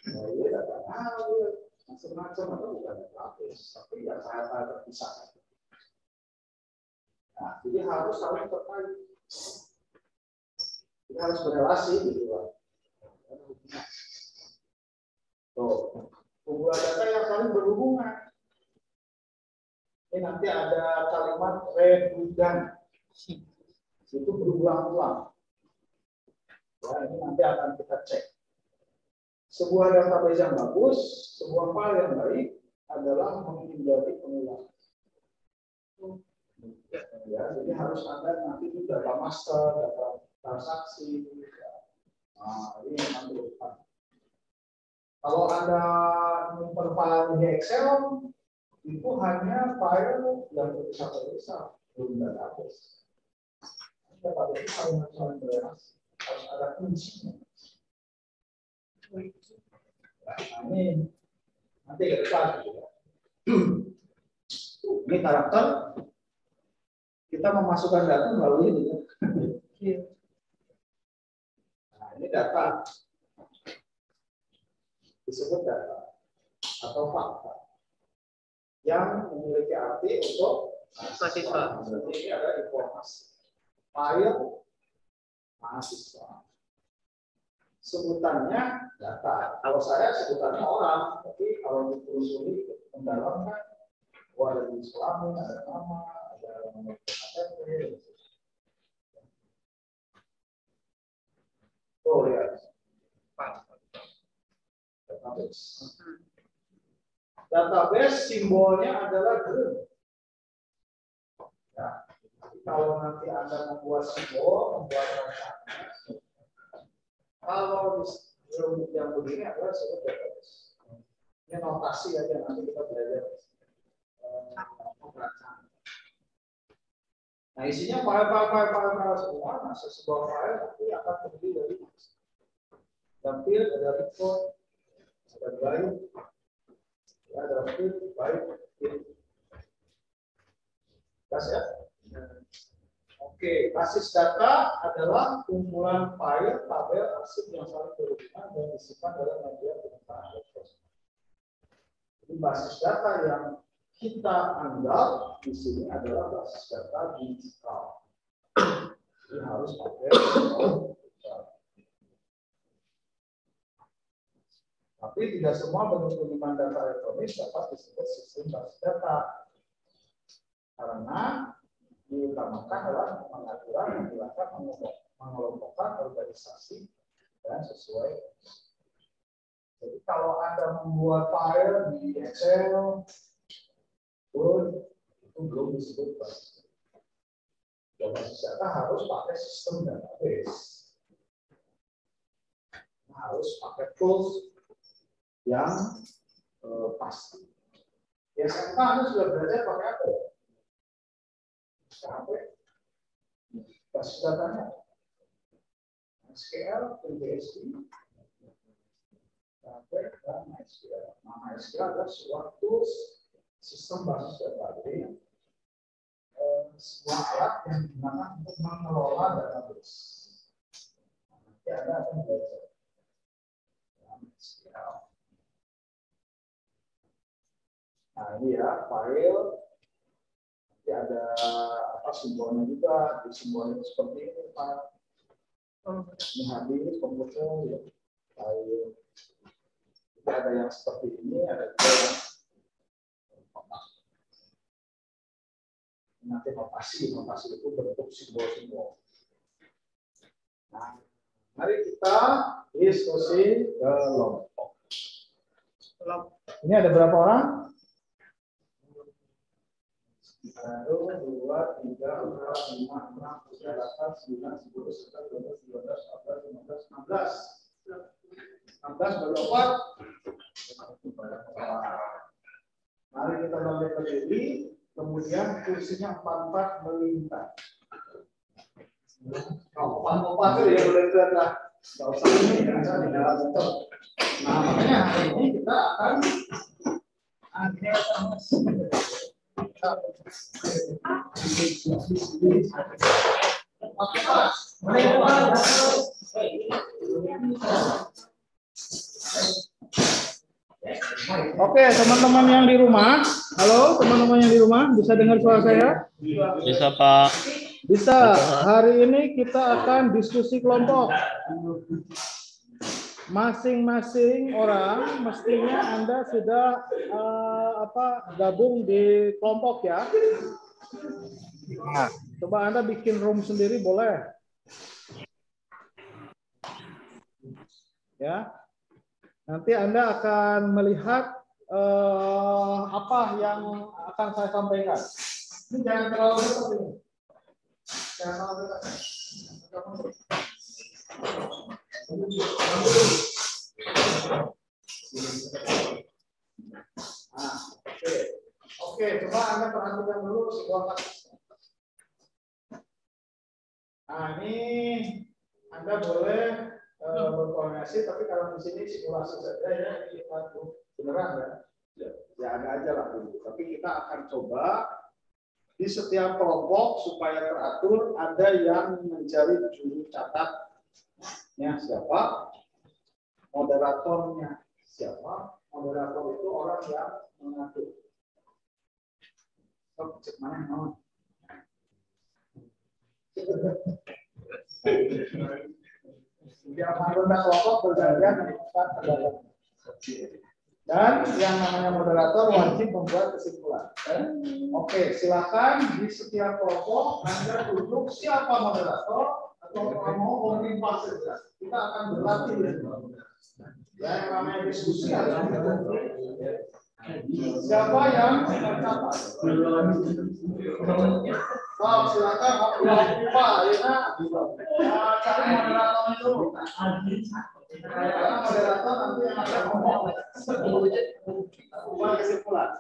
Nah, ini data macam-macam atau bukan database, tapi ya saya terpisah. Nah, jadi harus saling terkait. Ini harus berelasi gitu Pak. Tuh, kumpulan data yang saling berhubungan. Ini nanti ada kalimat redundan. Itu berulang-ulang. Ya, ini nanti akan kita cek. Sebuah database yang bagus, sebuah file yang baik adalah menghindari pengulangan. Ya, jadi harus ada nanti itu data master, data transaksi. Nah, ini nanti depan. Kalau Anda menyimpan file di Excel, itu hanya file yang terpisah-terpisah, belum database. Database itu saling berelasi, harus ada kuncinya. Nah, ini nanti ke depan. Ini karakter kita memasukkan data melalui ini. Nah, ini data disebut data atau fakta yang memiliki arti untuk mahasiswa. Jadi ini ada informasi file mahasiswa. Sebutannya data. Kalau saya sebutannya orang, tapi kalau ditelusuri mendalam kan, ada di Islami, ada nama, ada nomor KTP. Oh ya. Database. Database simbolnya adalah group. Ya. Kalau nanti Anda membuat simbol, membuat rangkaian, kalau di rumus yang begini adalah disebut database. Ini notasi aja nanti kita belajar pembacaan. Nah isinya file semua. Nah sebuah file nanti akan terdiri dari dapil, ada record, ada byte, ada field, byte, field. Jelas ya? Oke. Oke, basis data adalah kumpulan file, tabel, arsip yang saling berhubungan dan disimpan dalam media penyimpanan elektronik. Jadi basis data yang kita anggap di sini adalah basis data digital. Jadi harus pakai digital. Tapi tidak semua bentuk penyimpanan data elektronik dapat disebut sistem basis data. Karena diutamakan adalah pengaturan yang dilakukan mengelompokkan organisasi dan sesuai. Jadi kalau Anda membuat file di Excel, itu belum disebut basis data. Basis data harus pakai sistem database. Harus pakai tools yang pasti. Ya, SMK Anda sudah belajar pakai apa? Basis datanya SQL, PBSD, dan MySQL. Nah, MySQL adalah suatu sistem basis data. Jadi sebuah alat yang digunakan untuk mengelola database. Nanti Anda akan belajar MySQL. Nah, ini ya file. Nanti ada apa simbolnya juga. Di simbolnya itu seperti ini, Pak. Ini habis komputer ya. File. Jadi ada yang seperti ini, ada juga yang nanti notasi itu bentuk simbol-simbol. Nah, mari kita diskusi kelompok. Ini ada berapa orang? 1, 2, 3, 4, 5, 6, 7, 8, 9, 10, 11, 12, 13, 14, 15, 16. 16 baru 4. Mari kita balik berdiri. Kemudian kursinya 44 melintang. Kalau 44 itu ya boleh lihat. Nggak usah ini bisa di dalam bentuk. Nah, makanya hari ini kita akan Oke, teman-teman yang di rumah, halo teman-teman yang di rumah, bisa dengar suara saya? Bisa, Pak. Bisa. Hari ini kita akan diskusi kelompok. Masing-masing orang mestinya Anda sudah gabung di kelompok ya. Nah, coba Anda bikin room sendiri boleh. Ya. Nanti Anda akan melihat apa yang akan saya sampaikan. Ini jangan terlalu dekat ini. Jangan terlalu dekat. Nah, oke, coba Anda perhatikan dulu sebuah kasus. Nah, ini Anda boleh berkoordinasi, tapi kalau di sini simulasi saja ya, ini kita beneran ya, ya ada aja lah dulu. Tapi kita akan coba di setiap kelompok supaya teratur ada yang menjadi juru catatnya siapa, moderatornya siapa. Moderator itu orang yang mengatur. Cek mana yang mau? Setiap anggota kelompok bergantian menentukan pendapat. Dan yang namanya moderator wajib membuat kesimpulan. Oke, silakan di setiap kelompok Anda duduk siapa moderator atau mau memimpin saja. Kita akan berlatih ya. Yang namanya diskusi adalah siapa yang mencatat. Wow, silakan Pak Lina cari moderator itu. Karena moderator nanti yang akan ngomong buat kesimpulan.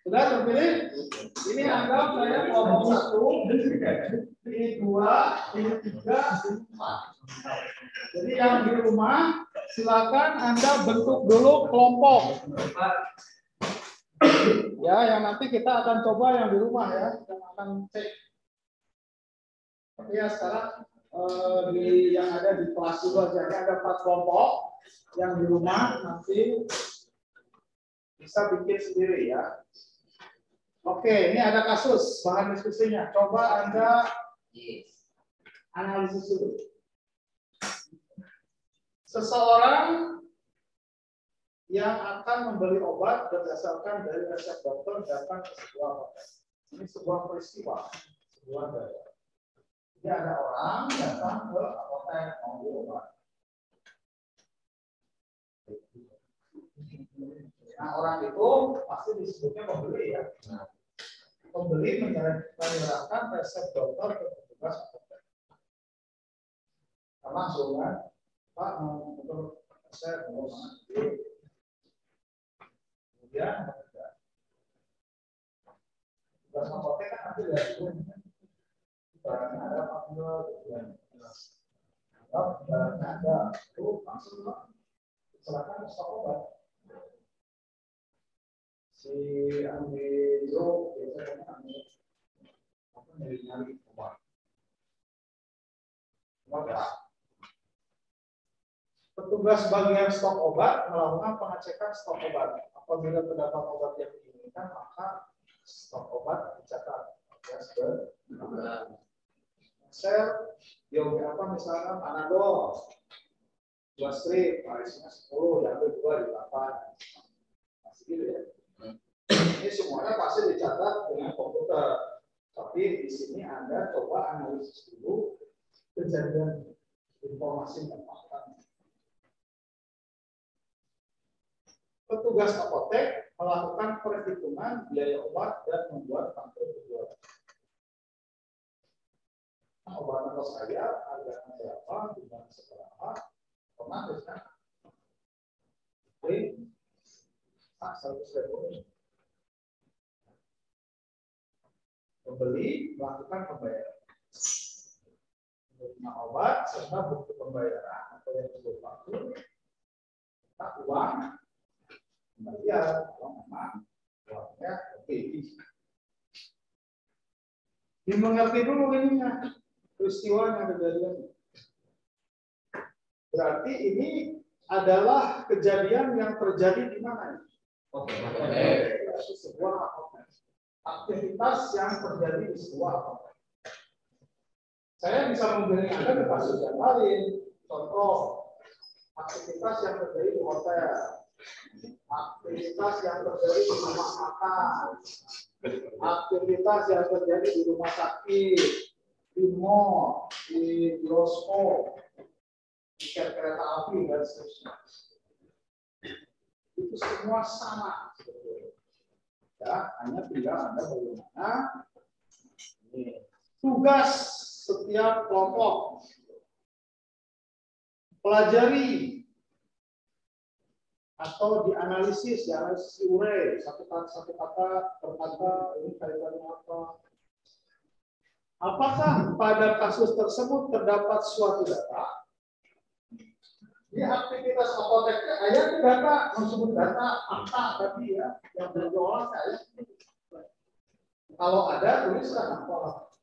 Sudah terpilih? Ini anggap saya kelompok 1, ini 2, ini 3, ini 4. Jadi yang di rumah silakan Anda bentuk dulu kelompok. Ya, yang nanti kita akan coba yang di rumah ya, yang akan cek. Tapi ya sekarang yang ada di kelas dulu aja. Ini ada 4 kelompok. Yang di rumah nanti bisa bikin sendiri ya. Oke, ini ada kasus bahan diskusinya. Coba Anda analisis dulu. Seseorang yang akan membeli obat berdasarkan dari resep dokter datang ke sebuah hotel. Ini sebuah peristiwa, sebuah daerah. Jadi ada orang datang ke apotek mau beli obat. Nah, orang itu pasti disebutnya pembeli ya. Pembeli menyerahkan resep dokter ke petugas apotek. Langsung kan, Pak mau untuk resep mau mana? Kemudian petugas apotek kan nanti dari barangnya ada apa enggak? Kalau barangnya ada, itu langsung silakan stok obat. Si Andrew biasanya ambil apa nyari obat. Maka petugas bagian stok obat melakukan pengecekan stok obat. Apabila terdapat obat yang diinginkan, maka stok obat dicatat. Sel, biogi apa misalnya Panadol, 2 strip, isinya 10, diambil 2 di 8. Masih gitu ya. Ini semuanya pasti dicatat dengan komputer. Tapi di sini Anda coba analisis dulu kejadian informasi dan fakta. Petugas apotek melakukan perhitungan biaya obat dan membuat kartu penjualan. Nah, obat apa saya, harganya berapa, jumlahnya seberapa, otomatis kan? Oke, 100.000. Pembeli melakukan pembayaran. Menerima obat serta bukti pembayaran atau yang disebut faktur, uang, kembalian kalau memang uangnya oke. Dimengerti dulu ininya, peristiwanya kejadian. Berarti ini adalah kejadian yang terjadi di mana? Sebuah aktivitas yang terjadi di sebuah hotel. Saya bisa memberi Anda ke kasus yang lain. Contoh, aktivitas yang terjadi di hotel, aktivitas yang terjadi di rumah makan, aktivitas yang terjadi di rumah sakit, di mall, di bioskop, tiket kereta api dan seterusnya. Itu semua sama. Ya, hanya tinggal Anda bagaimana tugas setiap kelompok. Pelajari atau dianalisis diure satu kata per kata ini kaitannya apa? Apakah pada kasus tersebut terdapat suatu data? Di aktivitas apoteknya ayat data disebut data angka tadi ya yang berjualan saya. Kalau ada tulislah apa.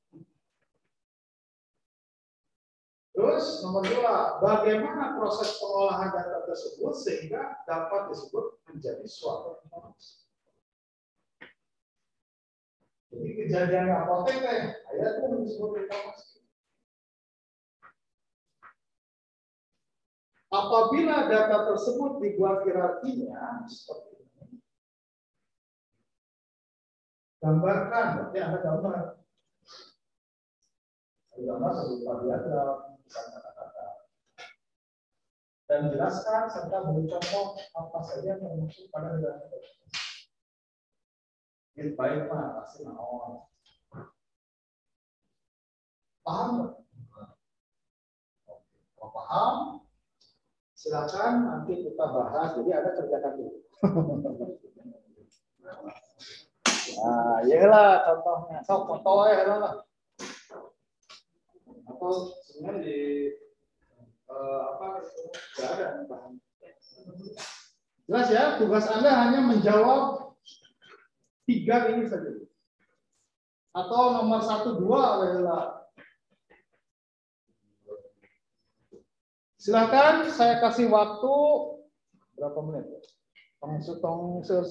Terus nomor 2, bagaimana proses pengolahan data tersebut sehingga dapat disebut menjadi suatu informasi. Jadi kejadian apotek ayat itu disebut informasi. Apabila data tersebut dibuat hierarkinya seperti ini, gambarkan, berarti Anda gambar. Gambar berupa diagram, kata-kata. Dan jelaskan serta beri contoh apa saja yang termasuk pada data tersebut. Ini baik Pak, pasti mau. Paham? Kalau paham, silakan nanti kita bahas. Jadi ada kerjakan dulu. Nah, iyalah contohnya. So, foto ya lah. Atau sebenarnya di apa itu nggak ada bahan Jelas ya, tugas Anda hanya menjawab 3 ini saja. Atau nomor 1, 2 adalah. Silakan saya kasih waktu berapa menit? Tong seur.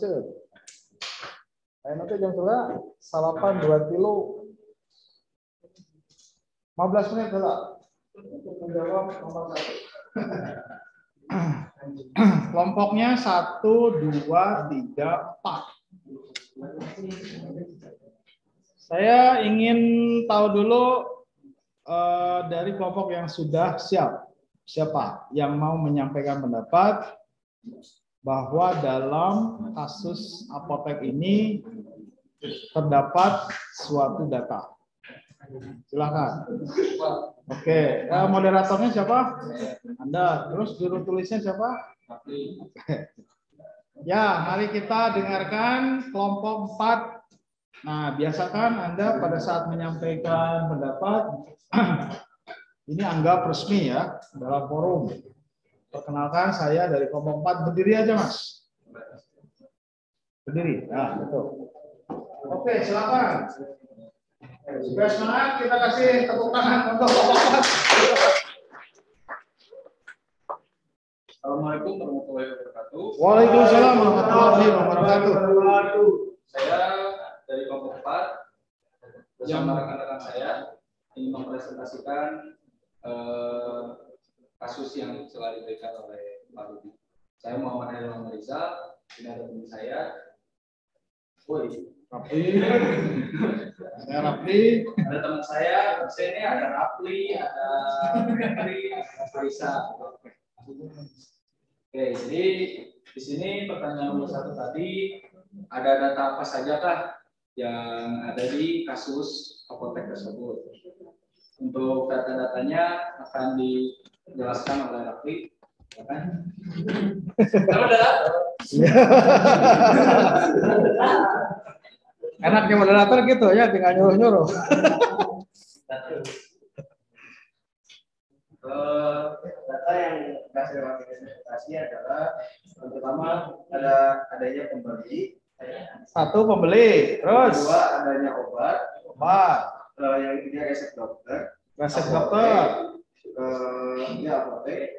Ayo nanti jam berapa? Salapan 2 kilo. 15 menit lah. Untuk menjawab nomor 1. Kelompoknya 1, 2, 3, 4. Saya ingin tahu dulu dari kelompok yang sudah siap. Siapa yang mau menyampaikan pendapat bahwa dalam kasus apotek ini terdapat suatu data? Silakan. Oke, moderatornya siapa? Anda. Terus juru tulisnya siapa? Ya, mari kita dengarkan kelompok 4. Nah, biasakan Anda pada saat menyampaikan pendapat ini anggap resmi ya dalam forum. Perkenalkan saya dari kelompok 4, berdiri aja Mas. Berdiri. Nah, betul. Oke, silakan. Supaya semangat, kita kasih tepuk tangan untuk kelompok 4. Assalamualaikum warahmatullahi wabarakatuh. Waalaikumsalam warahmatullahi wabarakatuh. Saya dari kelompok 4 bersama rekan-rekan saya ingin mempresentasikan kasus yang telah diberikan oleh Pak Rudi. Saya Muhammad Hairul Rizal, ini ada teman saya. Woi, Rapli. Saya Rapli. Ada teman saya, sini ada Rapli, ada Fitri, ada Farisa. Oke, jadi di sini pertanyaan nomor 1 tadi, ada data apa saja kah yang ada di kasus apotek tersebut? Untuk data-datanya akan dijelaskan oleh Rafli, ya kan? Enaknya moderator gitu ya, tinggal nyuruh-nyuruh. Data yang hasil presentasi adalah yang pertama adanya pembeli, 1 pembeli, terus 2 adanya obat, yang ketiga resep dokter, ya apotek,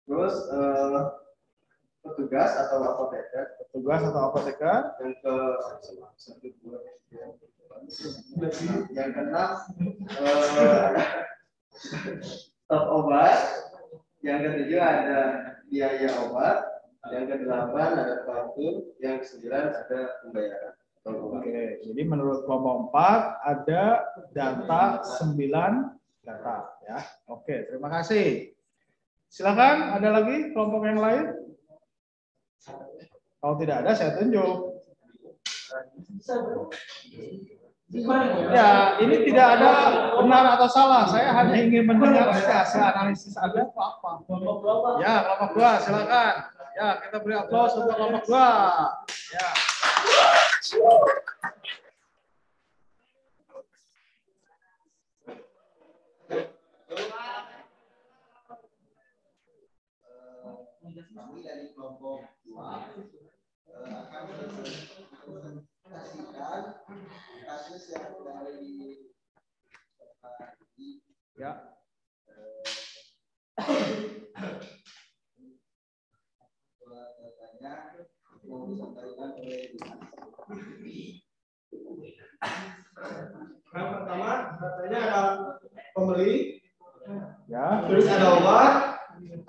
terus petugas atau apoteker, yang ke yang keenam stok obat, yang ketujuh ada biaya obat, yang ke-8 ada faktur, yang ke-9 ada pembayaran. Oke, jadi menurut kelompok 4 ada data 9 data ya. Oke, terima kasih. Silakan, ada lagi kelompok yang lain? Kalau tidak ada saya tunjuk. Ya, ini tidak ada benar atau salah. Saya hanya ingin mendengar hasil analisis Anda apa. Ya, kelompok 2 silakan. Ya, kita beri aplaus untuk kelompok 2. Ya. Kami dari kelompok 2 akan mempresentasikan kasus yang dari Ya. Datanya mau disampaikan oleh Yang pertama datanya ada pembeli, Ya. terus ada obat,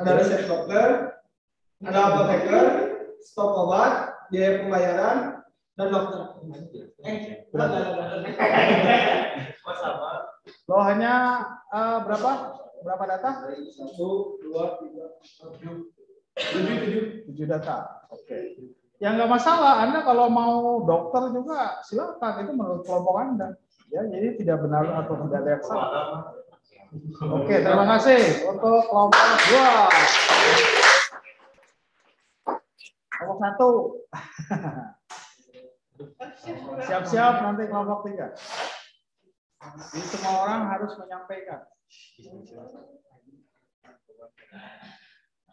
ada resep dokter, ada apoteker, stok obat, biaya pembayaran, dan dokter. Lo hanya berapa data? 1, 2, 3, 4, 5, 6, 7 7 data. Oke. Ya nggak masalah. Anda kalau mau dokter juga silakan. Itu menurut kelompok Anda. Ya, jadi tidak benar atau tidak ada yang salah. Oke, terima kasih untuk kelompok 2. Kelompok 1. Siap-siap nanti kelompok 3. Jadi semua orang harus menyampaikan.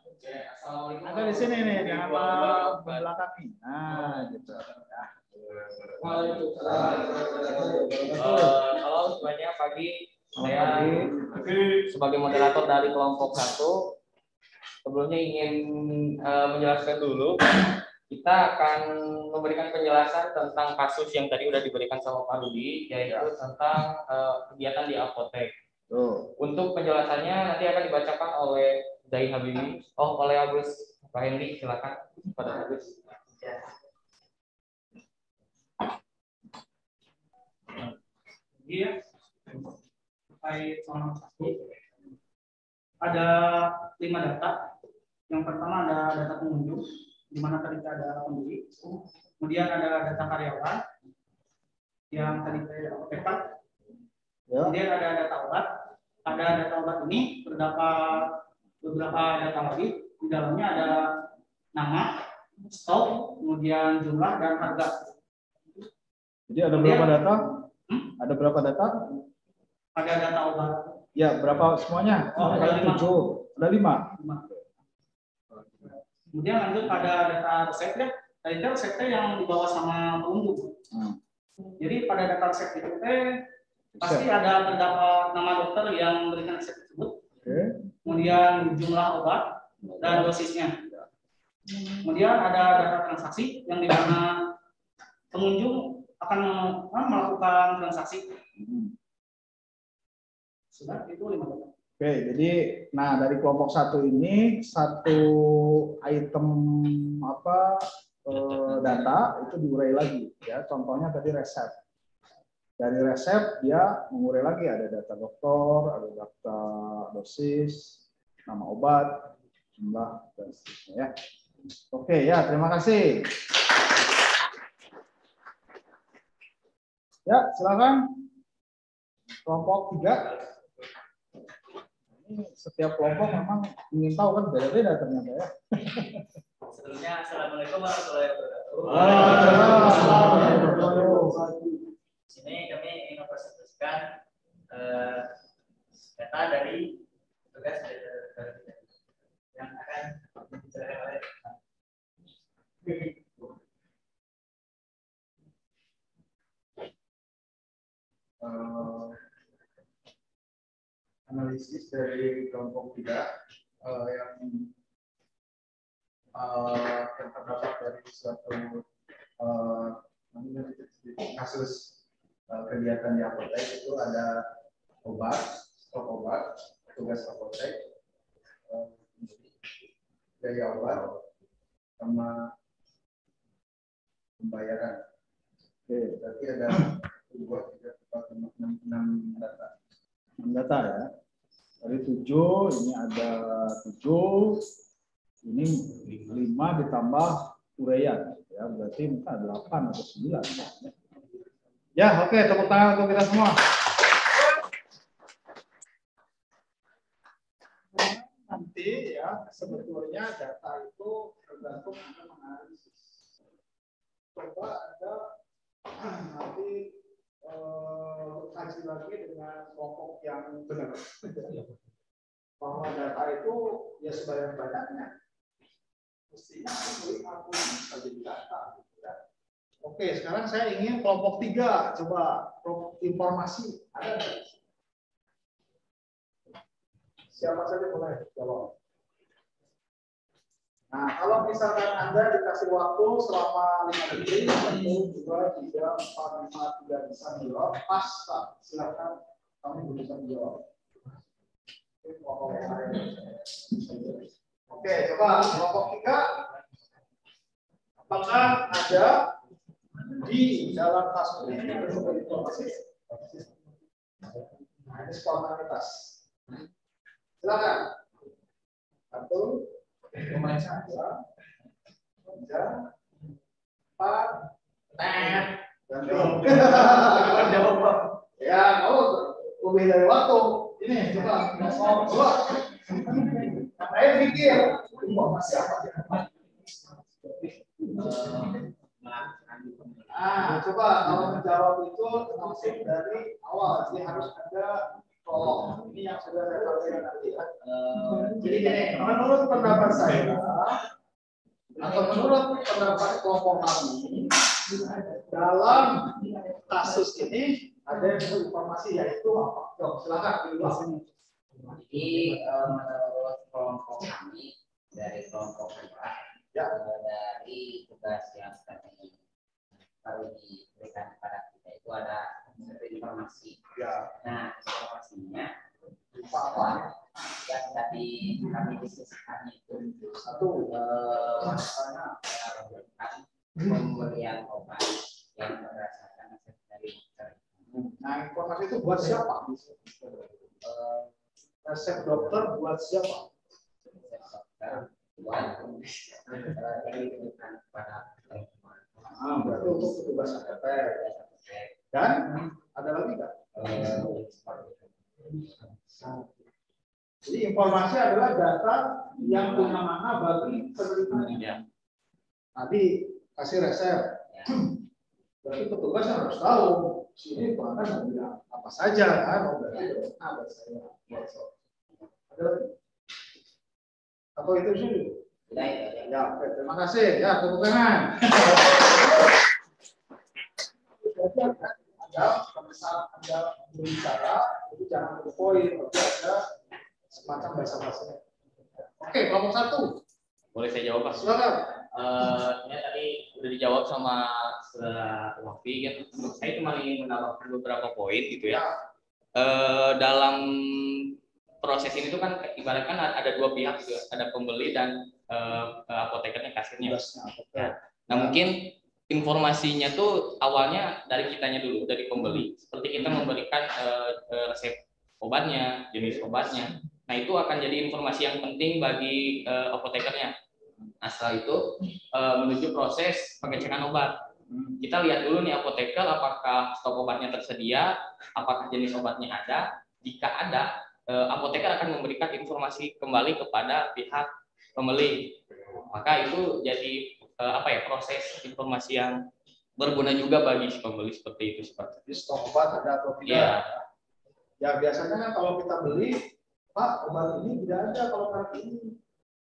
Oke, assalamualaikum. Ada di sini nih, jangan malah belakang nih. Nah, gitu. Halo semuanya, pagi. Saya sebagai moderator dari kelompok 1, sebelumnya ingin menjelaskan dulu. Kita akan memberikan penjelasan tentang kasus yang tadi sudah diberikan sama Pak Rudi, yaitu tentang kegiatan di apotek. Untuk penjelasannya nanti akan dibacakan oleh Dai Habibi, oleh Agus Pak Hendy, silakan pada Agus. Iya, terkait soal satu ada 5 data. Yang pertama ada data pengunjung, di mana tadi ada pembeli. Kemudian ada data karyawan, yang tadi ada apoteker. Kemudian ada data obat. Ada data obat ini terdapat beberapa data lagi. Di dalamnya ada nama, stok, kemudian jumlah dan harga. Jadi ada berapa data? Ada berapa data? Ada data obat. Ya, berapa semuanya? Oh, ada 5. Ada 5. Kemudian lanjut pada data resep ya. Tadi resepnya yang dibawa sama pengunjung. Jadi pada data resep itu pasti ada terdapat nama dokter yang memberikan resep tersebut. Kemudian jumlah obat dan dosisnya. Kemudian ada data transaksi yang dimana pengunjung akan melakukan transaksi. Sudah, itu 5 data. Oke, jadi dari kelompok 1 ini satu item data itu diurai lagi ya. Contohnya tadi resep. Dari resep dia mengurai lagi, ada data dokter, ada data dosis, nama obat, jumlah dan seterusnya ya. Oke ya, terima kasih. Ya, silakan. Kelompok 3. Ini setiap kelompok memang ingin tahu kan beda-beda ternyata ya. Sebelumnya, assalamualaikum warahmatullahi wabarakatuh. Di sini kami ingin mempresentasikan data dari tugas yang akan dijelaskan oleh Analisis dari kelompok 3 yang terdapat dari suatu kasus kegiatan di apotek. Itu ada obat, stok obat, tugas apotek, biaya obat, sama pembayaran. Oke, berarti ada 2, 3, 4, 5, 6 data. 6 data ya. Dari 7, ini ada 7, ini 5 ditambah uraian ya, berarti mungkin ada 8 atau 9 ya. Oke, tepuk tangan untuk kita semua. Nanti ya, sebetulnya data itu tergantung Anda menganalisis. Coba Anda nanti kaji lagi dengan kelompok yang benar. Bahwa data itu ya sebanyak-banyaknya mestinya aku bisa jadi data. Oke, sekarang saya ingin kelompok 3. Coba informasi ada nggak? Siapa saja boleh jawab. Nah, kalau misalkan Anda dikasih waktu selama 5 detik, 1, 2, 3, 4, 5, tidak bisa menjawab, pas Pak, silakan kami bisa menjawab. Oke, coba kelompok 3. Apakah ada di dalam kasus ini informasi? Nah, ini spontanitas. Silakan. 1. Pemeriksaan 2, 3, 4, dan jawab. Ya, kalau lebih dari waktu, ini coba keluar. Saya pikir informasi apa? Coba kalau menjawab itu langsung dari awal, jadi harus ada prolog. Ini yang sudah saya sampaikan nanti. Jadi gini, menurut pendapat saya atau menurut pendapat kelompok kami dalam kasus ini ada informasi yaitu apa? Silakan dijelaskan. Jadi menurut kelompok kami dari kelompok kita dari tugas yang tadi baru diberikan kepada kita itu ada satu informasi. Nah, informasinya apa yang tadi kami diskusikan itu satu pemberian obat yang berdasarkan resep dari dokter. Nah, informasi itu buat siapa? Resep dokter buat siapa? Buat yang diberikan kepada berarti untuk petugas APT. Dan ada lagi nggak? Jadi informasi adalah data yang punya makna bagi penerima. Tadi kasih resep. Berarti petugas harus tahu sini bahkan bilang apa saja kan? Berarti buat saya. Ada lagi? Atau itu sih? Ya, oke, terima kasih. Ya, tepuk tangan. Pada saat Anda berbicara, itu jangan berpoin, tapi ada semacam bahasa-bahasanya. Oke, kelompok 1. Boleh saya jawab, Pak? Silakan. Ini tadi udah dijawab sama Wafi kan. Saya cuma ingin menambahkan beberapa poin gitu ya. Dalam proses ini tuh kan ibaratkan ada dua pihak gitu, ada pembeli dan apotekernya, kasirnya. Ya. Nah mungkin informasinya tuh awalnya dari kitanya dulu, dari pembeli. Seperti kita memberikan resep obatnya, jenis obatnya. Nah itu akan jadi informasi yang penting bagi apotekernya. Nah setelah itu menuju proses pengecekan obat. Kita lihat dulu nih apoteker apakah stok obatnya tersedia, apakah jenis obatnya ada. Jika ada, apoteker akan memberikan informasi kembali kepada pihak pembeli. Maka itu jadi proses informasi yang berguna juga bagi si pembeli seperti itu. Jadi stok obat ada atau tidak? Ya biasanya kan kalau kita beli, Pak obat ini tidak ada kalau merek ini,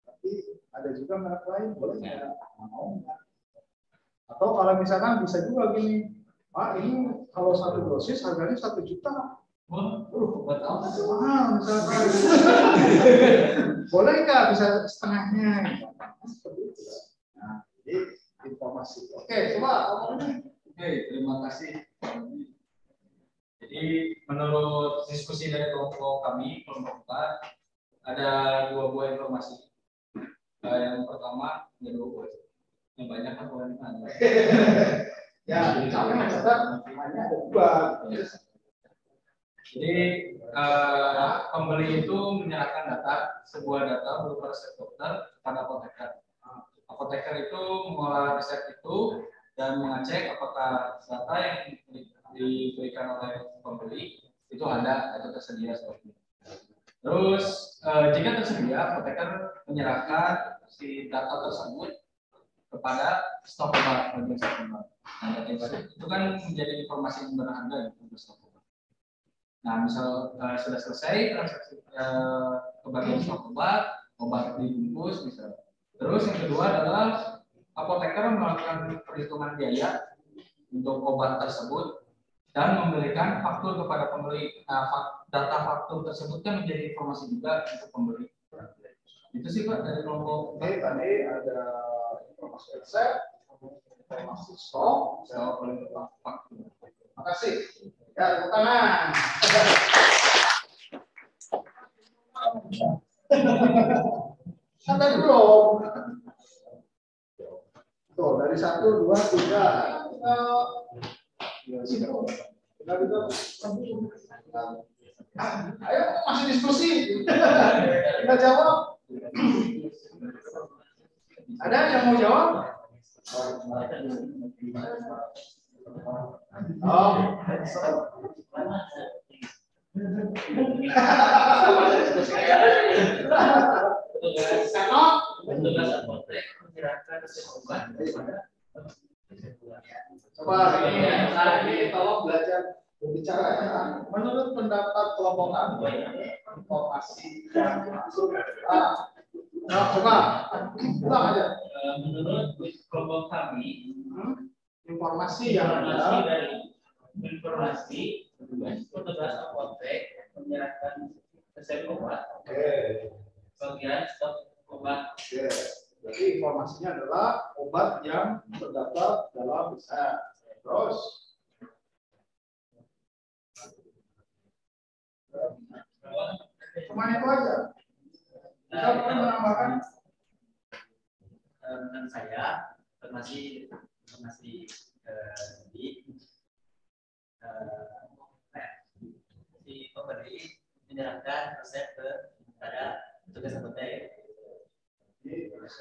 tapi ada juga merek lain, boleh nggak? Mau nggak? Atau kalau misalkan bisa juga gini, Pak ini kalau 1 dosis harganya 1 juta. Buat apa sih mahal misalkan? Boleh nggak bisa setengahnya? Seperti itu. Nah, jadi informasi. Oke, coba ngomongnya. Oke, terima kasih. Jadi menurut diskusi dari kelompok kami, kelompok 4, ada 2 buah informasi. Yang pertama, ada 2 buah. Yang banyak kan bukan ada. Ya, kami mencatat hanya ada 2. Jadi pembeli itu menyerahkan sebuah data berupa resep dokter kepada apoteker. Apoteker itu mengolah resep itu dan mengecek apakah data yang diberikan oleh pembeli itu ada atau tersedia seperti itu. Terus jika tersedia, apoteker menyerahkan si data tersebut kepada stok obat bagian stok obat. Nah, data itu kan menjadi informasi yang berharga untuk stok obat. Nah, misal sudah selesai transaksi kebagian stok obat dibungkus misal. Terus yang kedua adalah apoteker melakukan perhitungan biaya untuk obat tersebut dan memberikan faktur kepada pembeli. Nah, data faktur tersebut kan menjadi informasi juga untuk pembeli. Itu sih Pak dari kelompok. Oke, tadi ada informasi resep, informasi stok, faktur. Terima kasih. Ya, tepuk tangan. Sampai belum. Tuh, dari 1, 2, 3. Ayo, masih diskusi. Kita jawab. Ada yang mau jawab? Oh, coba ini tolong belajar berbicara ya. Menurut pendapat kelompok kami, informasi yang masuk. Coba ulang aja. Menurut kelompok kami, Informasi yang ada. informasi petugas apotek menyerahkan resep obat, bagian stok obat. Jadi informasinya adalah obat yang terdaftar dalam resep. Terus cuma itu aja. Kita perlu menambahkan Menurut saya informasi si pemberi menyerahkan resep kepada petugas apotek. Terus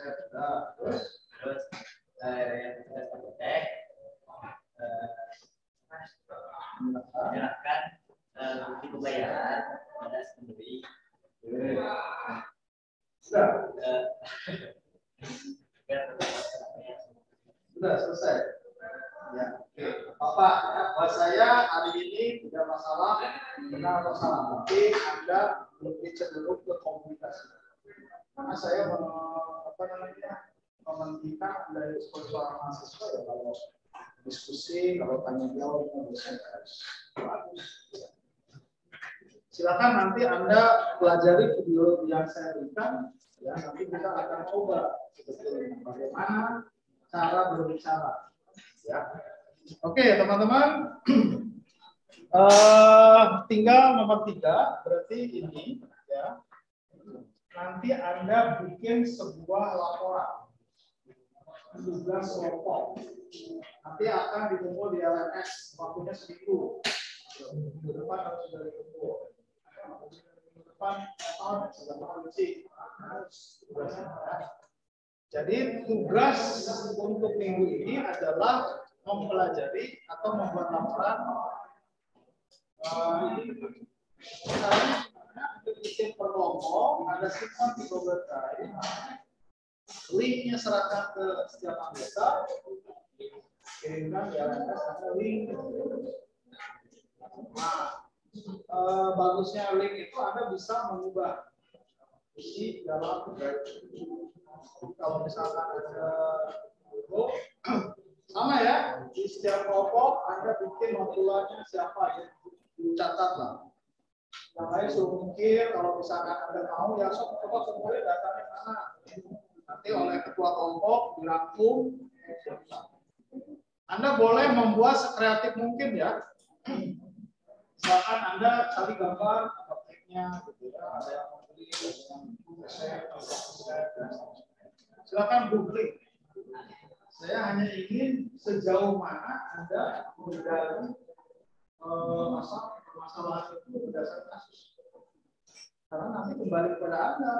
yang petugas apotek menyerahkan bukti pembayaran pada si pemberi. Sudah selesai. Ya, oke. Bapak, buat saya hari ini tidak masalah, benar atau salah. Tapi Anda lebih cenderung ke komunikasi. Karena saya mementingkan Anda sebagai seorang mahasiswa ya, kalau diskusi, kalau tanya jawab, bagus. Silakan nanti Anda pelajari video yang saya berikan. Ya, nanti kita akan coba sebetulnya bagaimana cara berbicara. Ya, oke teman-teman. Tinggal nomor 3, berarti ini ya. Nanti Anda bikin sebuah laporan tugas kelompok. Nanti akan dikumpul di LMS, waktunya seminggu. Minggu depan harus sudah dikumpul. Minggu depan sudah produksi. Jadi tugas untuk minggu ini adalah mempelajari atau membuat laporan. Ada bikin per kelompok, ada simpan di Google Drive. Linknya serahkan ke setiap anggota. Kirimkan di LMS ada link. Nah, bagusnya link itu Anda bisa mengubah isi dalam drive. Kalau misalkan ada logo, sama ya, di setiap kelompok Anda bikin notulannya siapa ya, dicatat lah. Yang lain suruh mikir, kalau misalkan Anda mau ya coba kumpulin datanya mana. Nanti oleh ketua kelompok dirangkum. Anda boleh membuat sekreatif mungkin ya. Misalkan Anda cari gambar apoteknya, gitu ya, ada yang membeli, ada yang resep, silakan googling. Saya hanya ingin sejauh mana Anda menggali masalah itu berdasarkan kasus. Karena nanti kembali kepada Anda.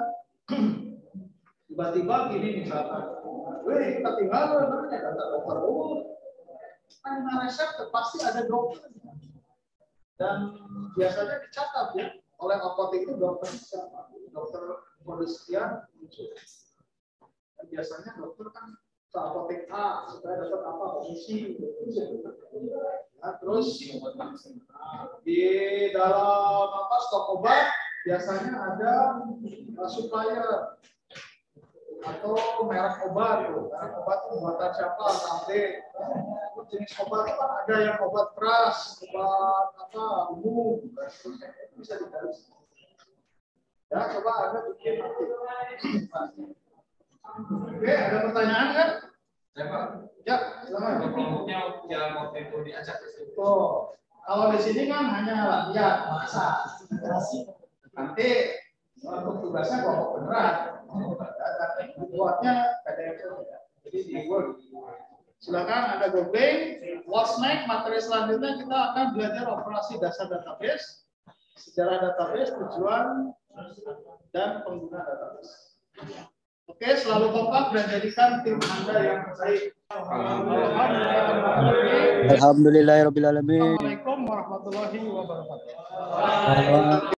Tiba-tiba gini misalkan, kita tinggal namanya data dokter dulu. Kan resep pasti ada dokter. Dan biasanya dicatat ya oleh apotek itu dokter siapa? Dokter kepolisian muncul. Dan biasanya dokter kan ke apotek A supaya dapat apa komisi. Nah, terus di dalam stok obat biasanya ada supplier atau merek obat. Merek obat buatan siapa? Sampai jenis obat kan ada yang obat keras, obat apa umum, bisa dicari. Ya, coba Anda bikin nanti. Oke, ada pertanyaan kan? Ya, silakan. Kelompoknya yang waktu itu diajak ke situ. Tuh, kalau di sini kan hanya latihan, masa. Nanti untuk tugasnya kelompok beneran. Buatnya PDF. Jadi di Word. Silakan Anda googling. What's next? Materi selanjutnya kita akan belajar operasi dasar database, sejarah database, tujuan dan pengguna database. Oke, selalu kompak dan jadikan tim Anda yang baik. Alhamdulillahirabbil alamin. Assalamualaikum warahmatullahi wabarakatuh.